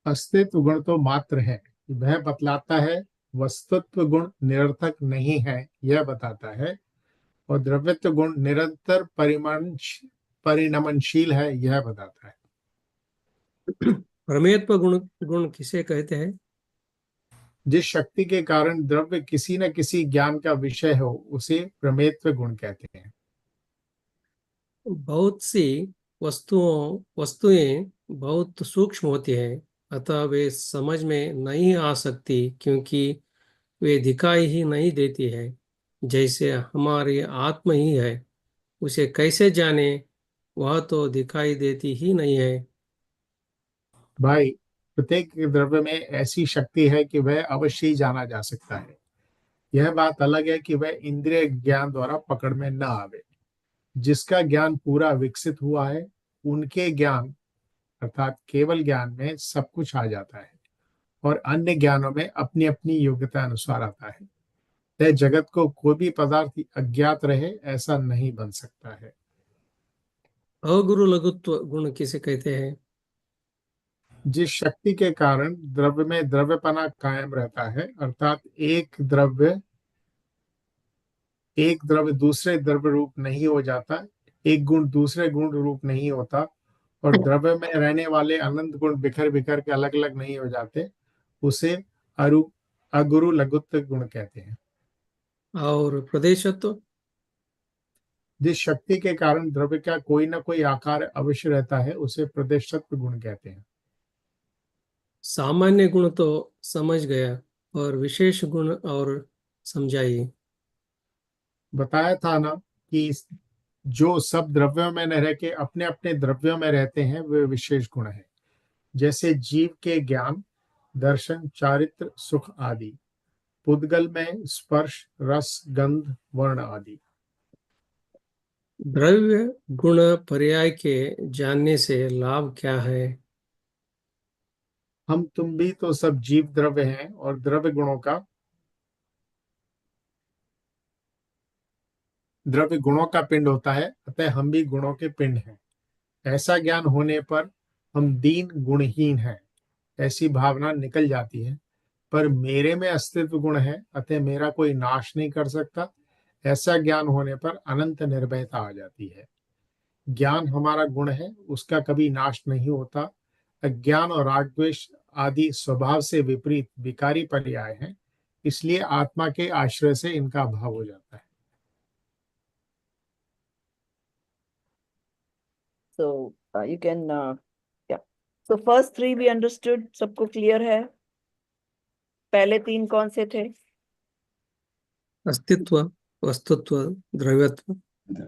अस्तित्व गुण तो मात्र है, वह बतलाता है। वस्तुत्व गुण निरर्थक नहीं है, यह बताता है। और द्रव्यत्व गुण निरंतर परिणमनशील है, यह बताता है। प्रमेयत्व गुण किसे कहते हैं? जिस शक्ति के कारण द्रव्य किसी न किसी ज्ञान का विषय हो उसे प्रमेयत्व गुण कहते हैं। बहुत सी वस्तुएं बहुत सूक्ष्म होती हैं, अतः वे समझ में नहीं आ सकती क्योंकि वे दिखाई ही नहीं देती है। जैसे हमारी आत्मा ही है, उसे कैसे जाने, वह तो दिखाई देती ही नहीं है। भाई, प्रत्येक द्रव्य में ऐसी शक्ति है कि वह अवश्य ही जाना जा सकता है। यह बात अलग है कि वह इंद्रिय ज्ञान द्वारा पकड़ में न आवे। जिसका ज्ञान पूरा विकसित हुआ है, उनके ज्ञान अर्थात केवल ज्ञान में सब कुछ आ जाता है, और अन्य ज्ञानों में अपनी अपनी योग्यता अनुसार आता है। यह जगत को कोई भी पदार्थ अज्ञात रहे ऐसा नहीं बन सकता है। अगुरु लघुत्व गुण किसे कहते हैं? जिस शक्ति के कारण द्रव्य में द्रव्यपना कायम रहता है, अर्थात एक द्रव्य दूसरे द्रव्य रूप नहीं हो जाता, एक गुण दूसरे गुण रूप नहीं होता, और द्रव्य में रहने वाले अनंत गुण बिखर बिखर के अलग अलग नहीं हो जाते, उसे अगुरु लघुत्व गुण कहते हैं। और प्रदेशत्व? जिस शक्ति के कारण द्रव्य का कोई ना कोई आकार अवश्य रहता है, उसे प्रदेशत्व गुण कहते हैं। सामान्य गुण तो समझ गया, और विशेष गुण और समझाइए। बताया था ना कि जो सब द्रव्यों में न रह के अपने अपने द्रव्यों में रहते हैं, वे विशेष गुण हैं। जैसे जीव के ज्ञान, दर्शन, चारित्र, सुख आदि। पुद्गल में स्पर्श, रस, गंध, वर्ण आदि। द्रव्य गुण पर्याय के जानने से लाभ क्या है? हम तुम भी तो सब जीव द्रव्य हैं और द्रव्य गुणों का पिंड होता है, अतः हम भी गुणों के पिंड हैं। ऐसा ज्ञान होने पर हम दीन गुणहीन हैं, ऐसी भावना निकल जाती है। पर मेरे में अस्तित्व गुण है, अतः मेरा कोई नाश नहीं कर सकता, ऐसा ज्ञान होने पर अनंत निर्भयता आ जाती है। ज्ञान हमारा गुण है, उसका कभी नाश नहीं होता। अज्ञान और राग द्वेष आदि स्वभाव से विपरीत विकारी पर्याय हैं, इसलिए आत्मा के आश्रय से इनका अभाव हो जाता है। So you can yeah. So first three we understood. सबको clear है? पहले तीन कौन से थे? अस्तित्व, वस्तुत्व, द्रव्यत्व.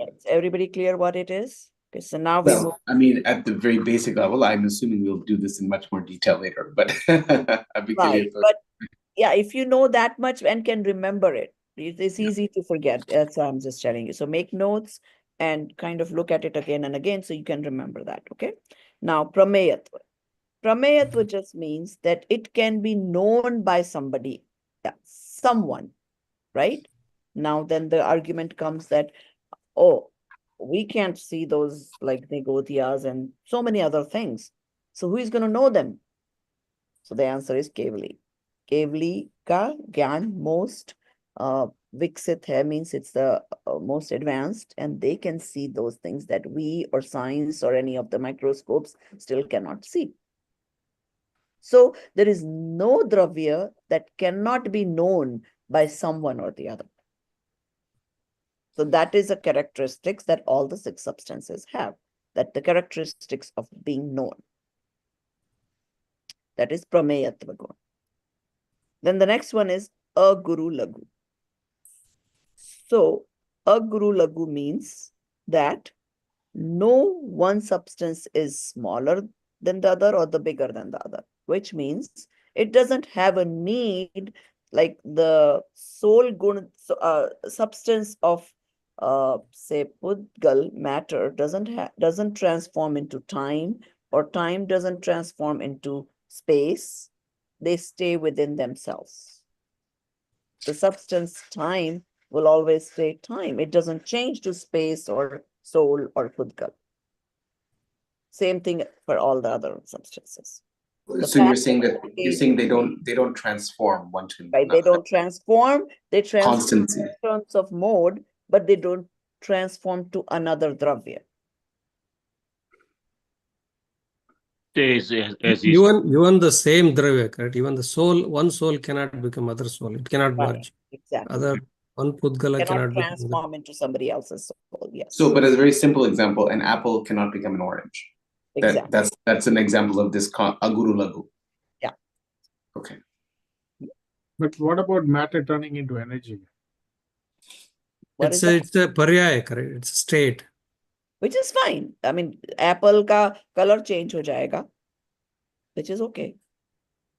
Is everybody clear what it is? Okay, so now we move. Well, I mean, at the very basic level, I'm assuming we'll do this in much more detail later, but Right, but yeah, if you know that much and can remember it, it's easy to forget. That's why I'm just telling you. So make notes and kind of look at it again and again so you can remember that. Okay. Now, prameyatva. Prameyatva just means that it can be known by somebody, someone, right? Now, then the argument comes that, oh, we can't see those like Nigodhyas and so many other things. So who is going to know them? So the answer is Kevali. Kevali ka gyan most viksit hai, means it's the most advanced, and they can see those things that we or science or any of the microscopes still cannot see. So there is no dravya that cannot be known by someone or the other. So that is a characteristics that all the six substances have, that the characteristics of being known. That is prameyatva guna. Then the next one is aguru lagu. So aguru lagu means that no one substance is smaller than the other or the bigger than the other, which means it doesn't have a need like the soul gun substance of say pudgal matter doesn't transform into time, or time doesn't transform into space. They stay within themselves. The substance time will always stay time. It doesn't change to space or soul or pudgal. Same thing for all the other substances. So you're saying they don't transform one to right, another. they don't transform, they transform Constancy. in terms of mode, but they don't transform to another dravya. As Even the same dravya, correct? Even the soul, one soul cannot become other soul. It cannot Right, merge. exactly. Other one pudgala Cannot cannot become other. transform into somebody else's soul. Yes. So, but as a very simple example, an apple cannot become an orange. exactly. That's an example of this aguru lagu. Yeah. Okay. But what about matter turning into energy? What is that? It's a paryaya, correct? It's a state. Which is fine. I mean, apple ka color change ho jayega, which is okay.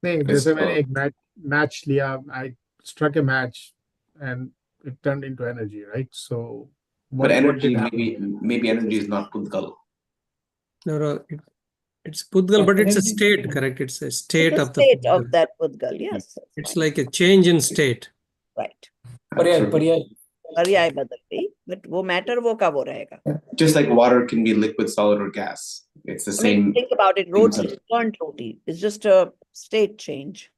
नहीं, जैसे मैंने एक match लिया, I struck a match and it turned into energy, right? So But energy, maybe energy is not pudgal. No, it's pudgal, but it's a state, correct? It's a state It's a of state the of that pudgal. Yes. It's like a change in state. Right. पर्याय बदल गई, but वो matter वो का वो रहेगा. Just like water can be liquid, solid, or gas. It's the I mean, same. think about it. Roti, burnt roti is just a state change.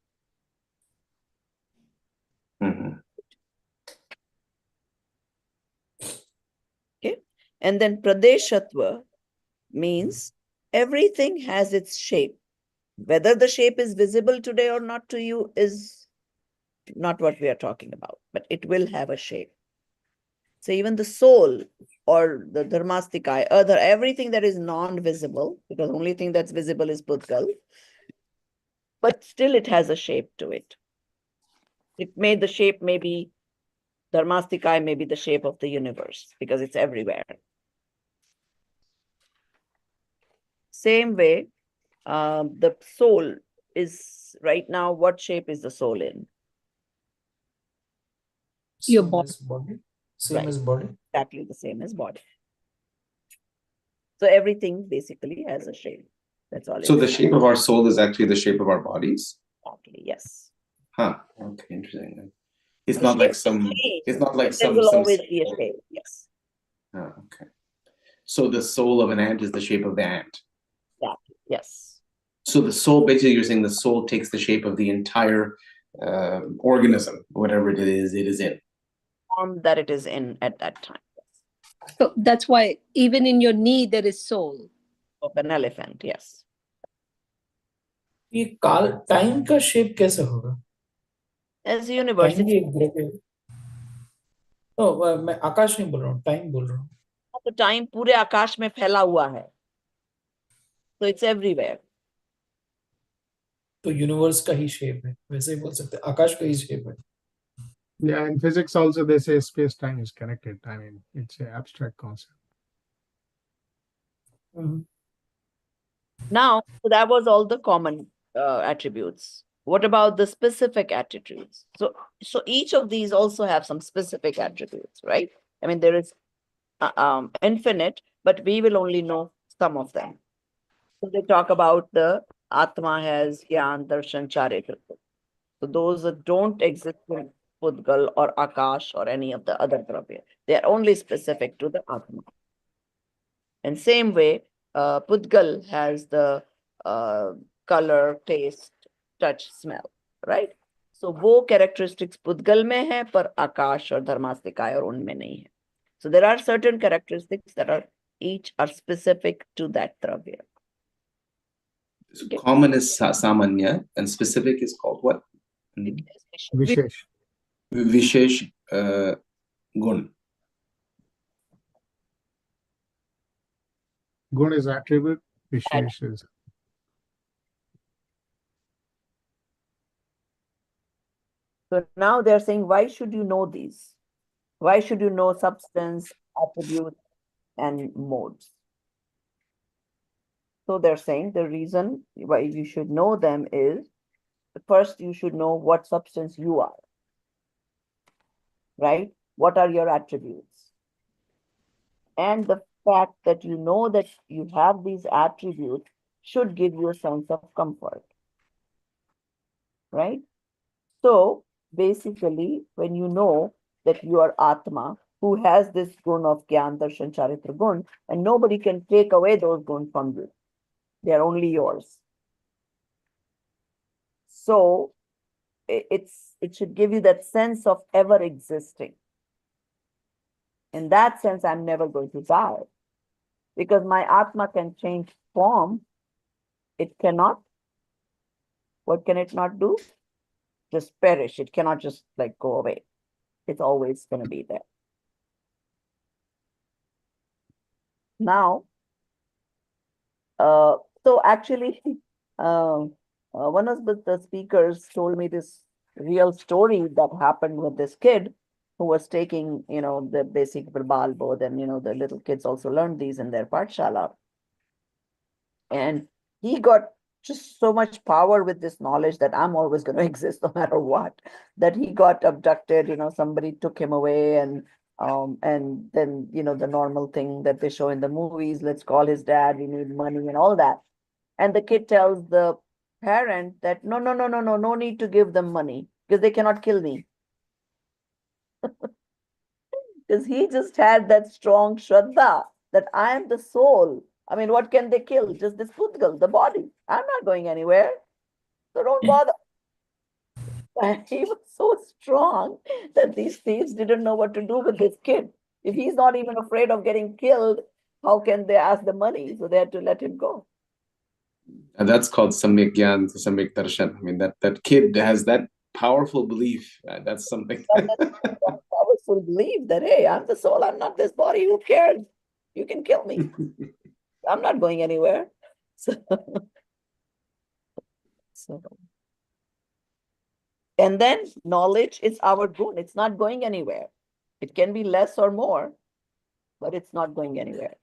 Mhm. Okay. And then pradeshatva means everything has its shape. Whether the shape is visible today or not to you is not what we are talking about, but it will have a shape. So even the soul or the dharmastika, everything that is non-visible, because the only thing that's visible is pudgal, but still it has a shape to it. It made the shape, maybe dharmastika may be the shape of the universe because it's everywhere. Same way, the soul is right now, what shape is the soul in? Your body. Same Right. as body. Exactly the same as body. So everything basically has a shape. That's all. So the shape of our soul is actually the shape of our bodies? Exactly, yes. Huh. Okay, interesting. It's The not like shape some. will change, It's not like but there some. will some always be a shape. Yes. Oh, okay. So the soul of an ant is the shape of the ant. Exactly. Yes. So the soul, basically, you're saying the soul takes the shape of the entire organism, whatever it is in. form that it is in at that time. So that's why even in your knee there is soul. Of an elephant, yes. ये काल time का shape कैसे होगा? As universe, time भी एक ग्रह है। तो मैं आकाश नहीं बोल रहा हूँ, टाइम बोल रहा हूँ। तो टाइम पूरे आकाश में फैला हुआ है, so it's everywhere. तो यूनिवर्स का ही शेप है, वैसे ही बोल सकते हैं, आकाश का ही शेप है। Yeah, in physics also they say space-time is connected. I mean, it's an abstract concept. Now, so that was all the common attributes. What about the specific attributes? So each of these also have some specific attributes, right? I mean, there is infinite, but we will only know some of them. So they talk about the Atma has Gyan, Darshan, Charitra. So those that don't exist in Pudgal or Akash or any of the other Dravya. They are only specific to the Atma. And same way, Pudgal has the color, taste, touch, smell, right? So वो characteristics Pudgal में है, पर Akash और Dharmastikaya और उनमें नहीं है. So there are certain characteristics that are each are specific to that Dravya. So common is samanya and specific is called what? Vishesh. Vishesh gun. Gun is attribute, Vishesh is. So now they're saying, why should you know these? Why should you know substance, attribute, and modes? So they're saying the reason why you should know them is, first you should know what substance you are, right? What are your attributes? And the fact that you know that you have these attributes should give you a sense of comfort, right? So basically, when you know that you are Atma, who has this gun of Gyan, Darshan, Charitra gun, and nobody can take away those guns from you. They are only yours. So it should give you that sense of ever existing. In that sense, I'm never going to die. Because my Atma can change form. It cannot. What can it not do? Just perish. It cannot just like go away. It's always going to be there. Now, so actually, one of the speakers told me this real story that happened with this kid who was taking, the basic Bal Bodh, and, the little kids also learned these in their Pathshala. And he got just so much power with this knowledge that I'm always going to exist no matter what, that he got abducted, somebody took him away, and then, the normal thing that they show in the movies, let's call his dad, we need money and all that. And the kid tells the parent that, no need to give them money because they cannot kill me. Because he just had that strong Shraddha that I am the soul. I mean, what can they kill? Just this Pudgal, the body. I'm not going anywhere. So don't bother. And he was so strong that these thieves didn't know what to do with this kid. If he's not even afraid of getting killed, how can they ask the money? So they had to let him go. And that's called Samyak Gyan, Samyak Darshan. I mean, that kid has that powerful belief. That's something. Powerful belief that, hey, I'm the soul, I'm not this body. Who cares? You can kill me. I'm not going anywhere. So, and then knowledge is our gun. It's not going anywhere. It can be less or more, but it's not going anywhere.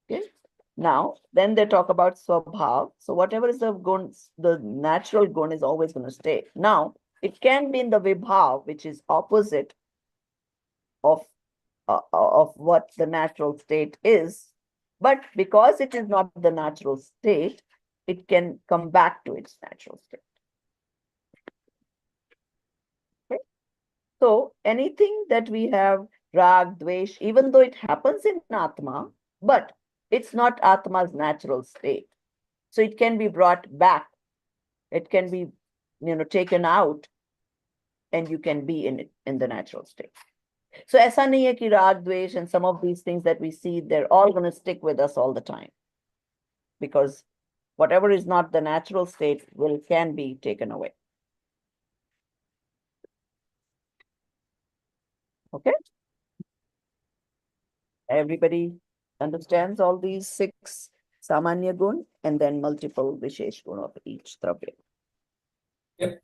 Okay. Now, then they talk about swabhav. So whatever is the gun, the natural gun is always going to stay. Now, it can be in the vibhav, which is opposite of what the natural state is. But because it is not the natural state, it can come back to its natural state. Okay. So anything that we have, rag, dvesh, even though it happens in Atma, but it's not Atma's natural state. So it can be brought back. It can be, taken out and you can be in it in the natural state. So aisa nahi hai ki rag, dvesh, and some of these things that we see, they're all going to stick with us all the time. Because whatever is not the natural state can be taken away. Okay? Everybody understands all these 6 samanya gun and then multiple vishesh gun of each dravya. Yep.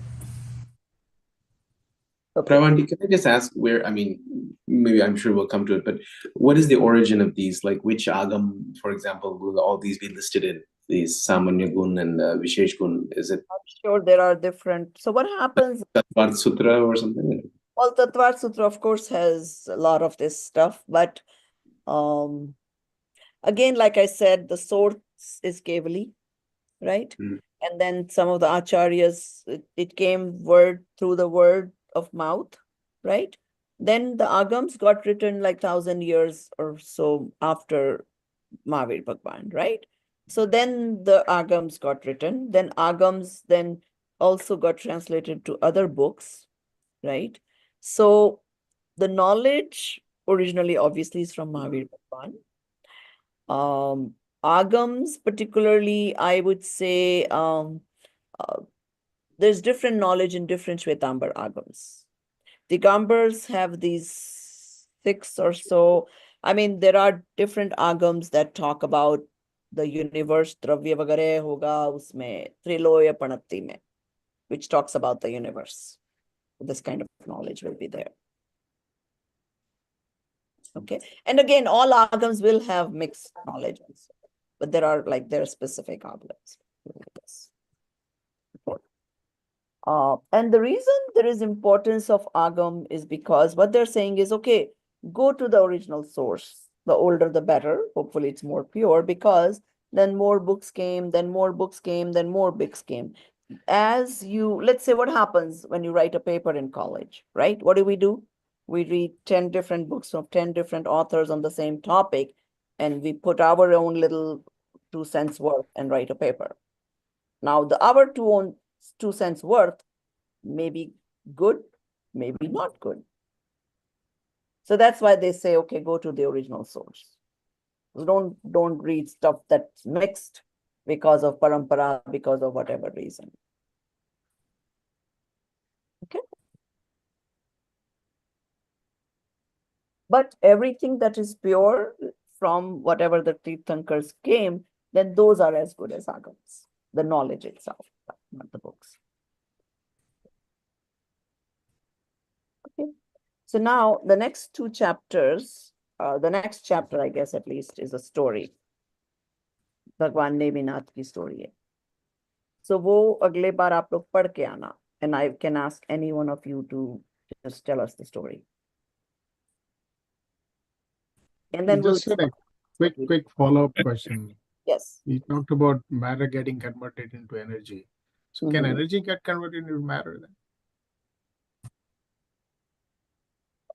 Okay. Pravandi, can I just ask where, I mean, maybe I'm sure we'll come to it, but what is the origin of these? Like which agam, for example, will all these be listed in? These Samanya Gun and Vishesh Gun? Is it I'm sure there are different. So what happens? Tattva Sutra or something? Well, Tattva Sutra, of course, has a lot of this stuff, but again, like I said, the source is Kevali, right? Mm. And then some of the acharyas, it came through the word of mouth, right? Then the agams got written like 1,000 years or so after Mahavir Bhagwan, right? So then the agams got written. Then agams then also got translated to other books, right? So the knowledge originally obviously is from Mahavir Bhagwan. Agams, particularly, I would say there's different knowledge in different Shwetambar agams. Digambars have these 6 or so. I mean, there are different agams that talk about the universe, Dravya Vagare Hoga Usme, Triloya Panapti mein, which talks about the universe. This kind of knowledge will be there. Okay. And again, all agams will have mixed knowledge also, but there are specific agams. And the reason there is importance of agam is because what they're saying is, okay, go to the original source. The older, the better. Hopefully it's more pure, because then more books came, then more books came, then more books came. As you, let's say what happens when you write a paper in college, right? What do? We read 10 different books of 10 different authors on the same topic, and we put our own little 2 cents worth and write a paper. Now, our 2 cents worth may be good, maybe not good. So that's why they say, okay, go to the original source. Don't read stuff that's mixed because of parampara, because of whatever reason. Okay. But everything that is pure from whatever the Tirthankars came, then those are as good as agams, the knowledge itself, not the books. Okay. So now the next 2 chapters, the next chapter, I guess, at least, is a story. Bhagwan Neminath ki story hai. So wo agle baar aap log pad ke aana, and I can ask any one of you to just tell us the story. And then You just said a quick follow-up question. Yes. You talked about matter getting converted into energy. So can Mhm. energy get converted into matter then?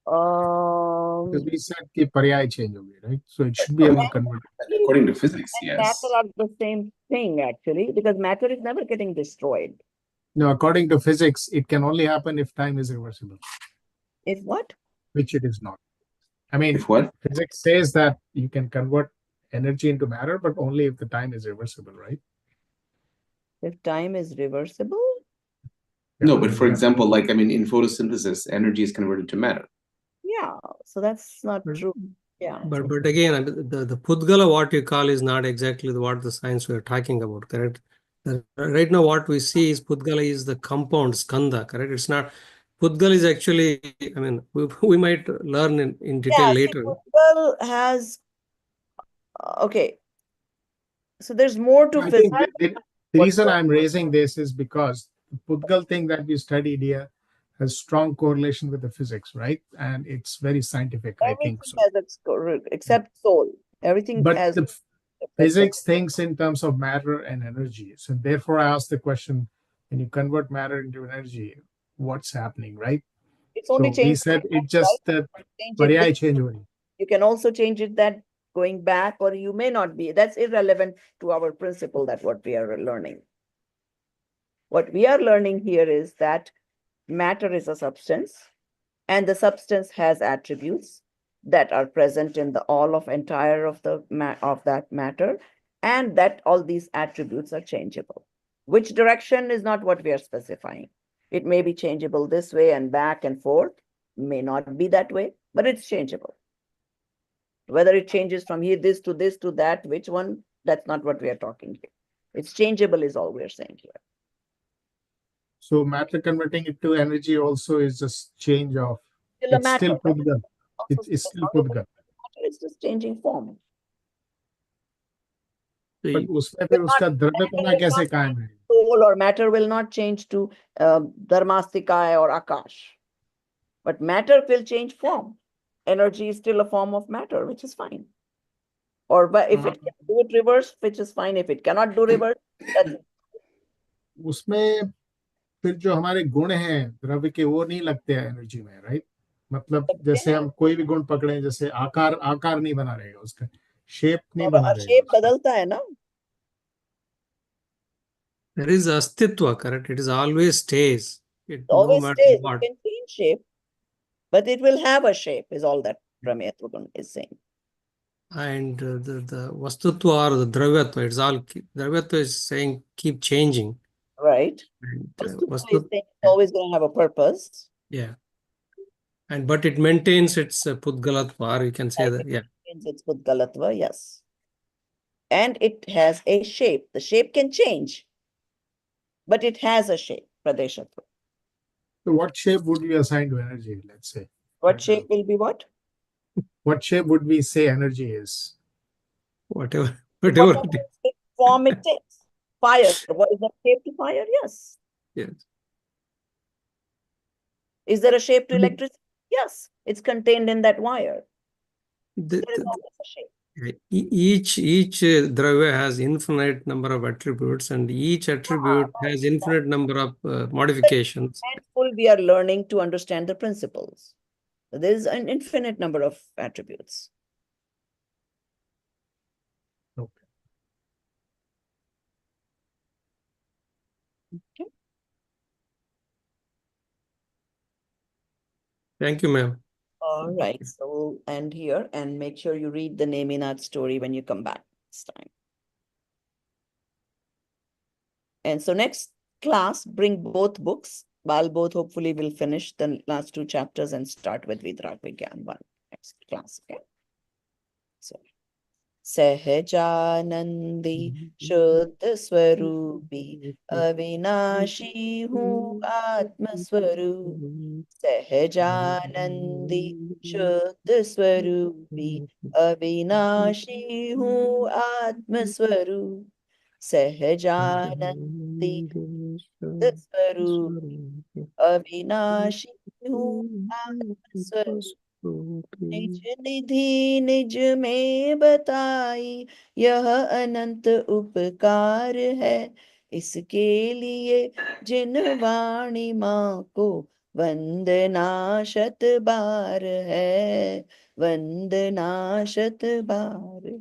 Because we said ki paryay change hogi, right? So it should be able to convert. According to physics, And yes. matter are the same thing, actually, because matter is never getting destroyed. No, according to physics, it can only happen if time is reversible, If what? which it is not. I mean, If what? physics says that you can convert energy into matter, but only if the time is reversible, right? If time is reversible? No, but for example, like, I mean, in photosynthesis, energy is converted to matter. Yeah, so that's not But- true. Yeah. But again, the Pudgala, what you call, is not exactly what the science we are talking about, correct? Right now, what we see is Pudgala is the compound skanda, correct? It's not. Pudgala is actually, I mean, we might learn in detail later. Pudgal has, okay. So there's more to I physics. think the reason I'm raising this is because the Pudgal thing that we studied here has strong correlation with the physics, right? And it's very scientific, I think so. Everything has except soul. Everything But has. the physics thinks in terms of matter and energy. So therefore, I asked the question: when you convert matter into energy, what's happening, right? It's only So we changed. said it just Change it paryay this- change only. You can also change it that going back, or you may not be. That's irrelevant to our principle, that what we are learning. What we are learning here is that matter is a substance, and the substance has attributes that are present in the all of entire of the of that matter, and that all these attributes are changeable. Which direction is not what we are specifying. It may be changeable this way and back and forth, may not be that way, but it's changeable. Whether it changes from here, this to that, which one, that's not what we are talking here. It's changeable is all we're saying here. So matter converting it to energy also is just change of, Still a it's matter. still Pudgal. Also, It's as still long as Pudgal. matter is just changing form. But The- उसमें फिर उसका द्रव्यपना कैसे कायम है? Soul or matter will not change to Dharmastikaya or Akash. But matter will change form. Energy is still a form of matter, which is fine. Or but if it can do it reverse, which is fine. If it cannot do reverse, that's उसमें फिर जो हमारे गुण हैं द्रव्य के वो नहीं लगते हैं एनर्जी में, राइट? मतलब जैसे हम कोई भी गुण पकड़े, जैसे आकार आकार नहीं बना रहेगा उसका, शेप नहीं बना रहेगा shape उसका। बदलता है ना. There is astitva, correct? It is always stays. It no Always matter stays. what. It can change shape, but it will have a shape, is all that Prameyatragun is saying. And the vastutva or the dravyatva, it's all dravyatva is saying keep changing. Right. And Vastutva is vastut, saying it's always going to have a purpose. yeah. And but it maintains its pudgalatva, or you can say that, yeah. It's Pudgalatva, yes. And it has a shape. The shape can change, but it has a shape, Pradeshatva. So what shape would we assign to energy, let's say? What shape will be what? What shape would we say energy is? Whatever Whatever it is. form it takes. Fire, what is the shape to fire? Yes. Yes. Is there a shape to electricity? Yes. It's contained in that wire. The- There is the- always a shape. each dravya has infinite number of attributes, and each attribute has infinite number of modifications. Mindful, we are learning to understand the principles. There is an infinite number of attributes. Okay. Thank you, ma'am. All right, so we'll end here and make sure you read the Neminath story when you come back this time. And so next class, bring both books. Both hopefully will finish the last two chapters and start with Vidrag Vigyan 1 next class. Okay. So Sahajanandi Shuddha Swarupi Avinashi Hu Atma Swarup Sahajanandi Shuddha Swarupi Avinashi Hu Atma Swarup Sahajanandi Shuddha Swarupi Avinashi Hu Atma Swarup निज निधि निज में बताई यह अनंत उपकार है इसके लिए जिन वाणी माँ को वंदना शत बार है वंदना शत बार है।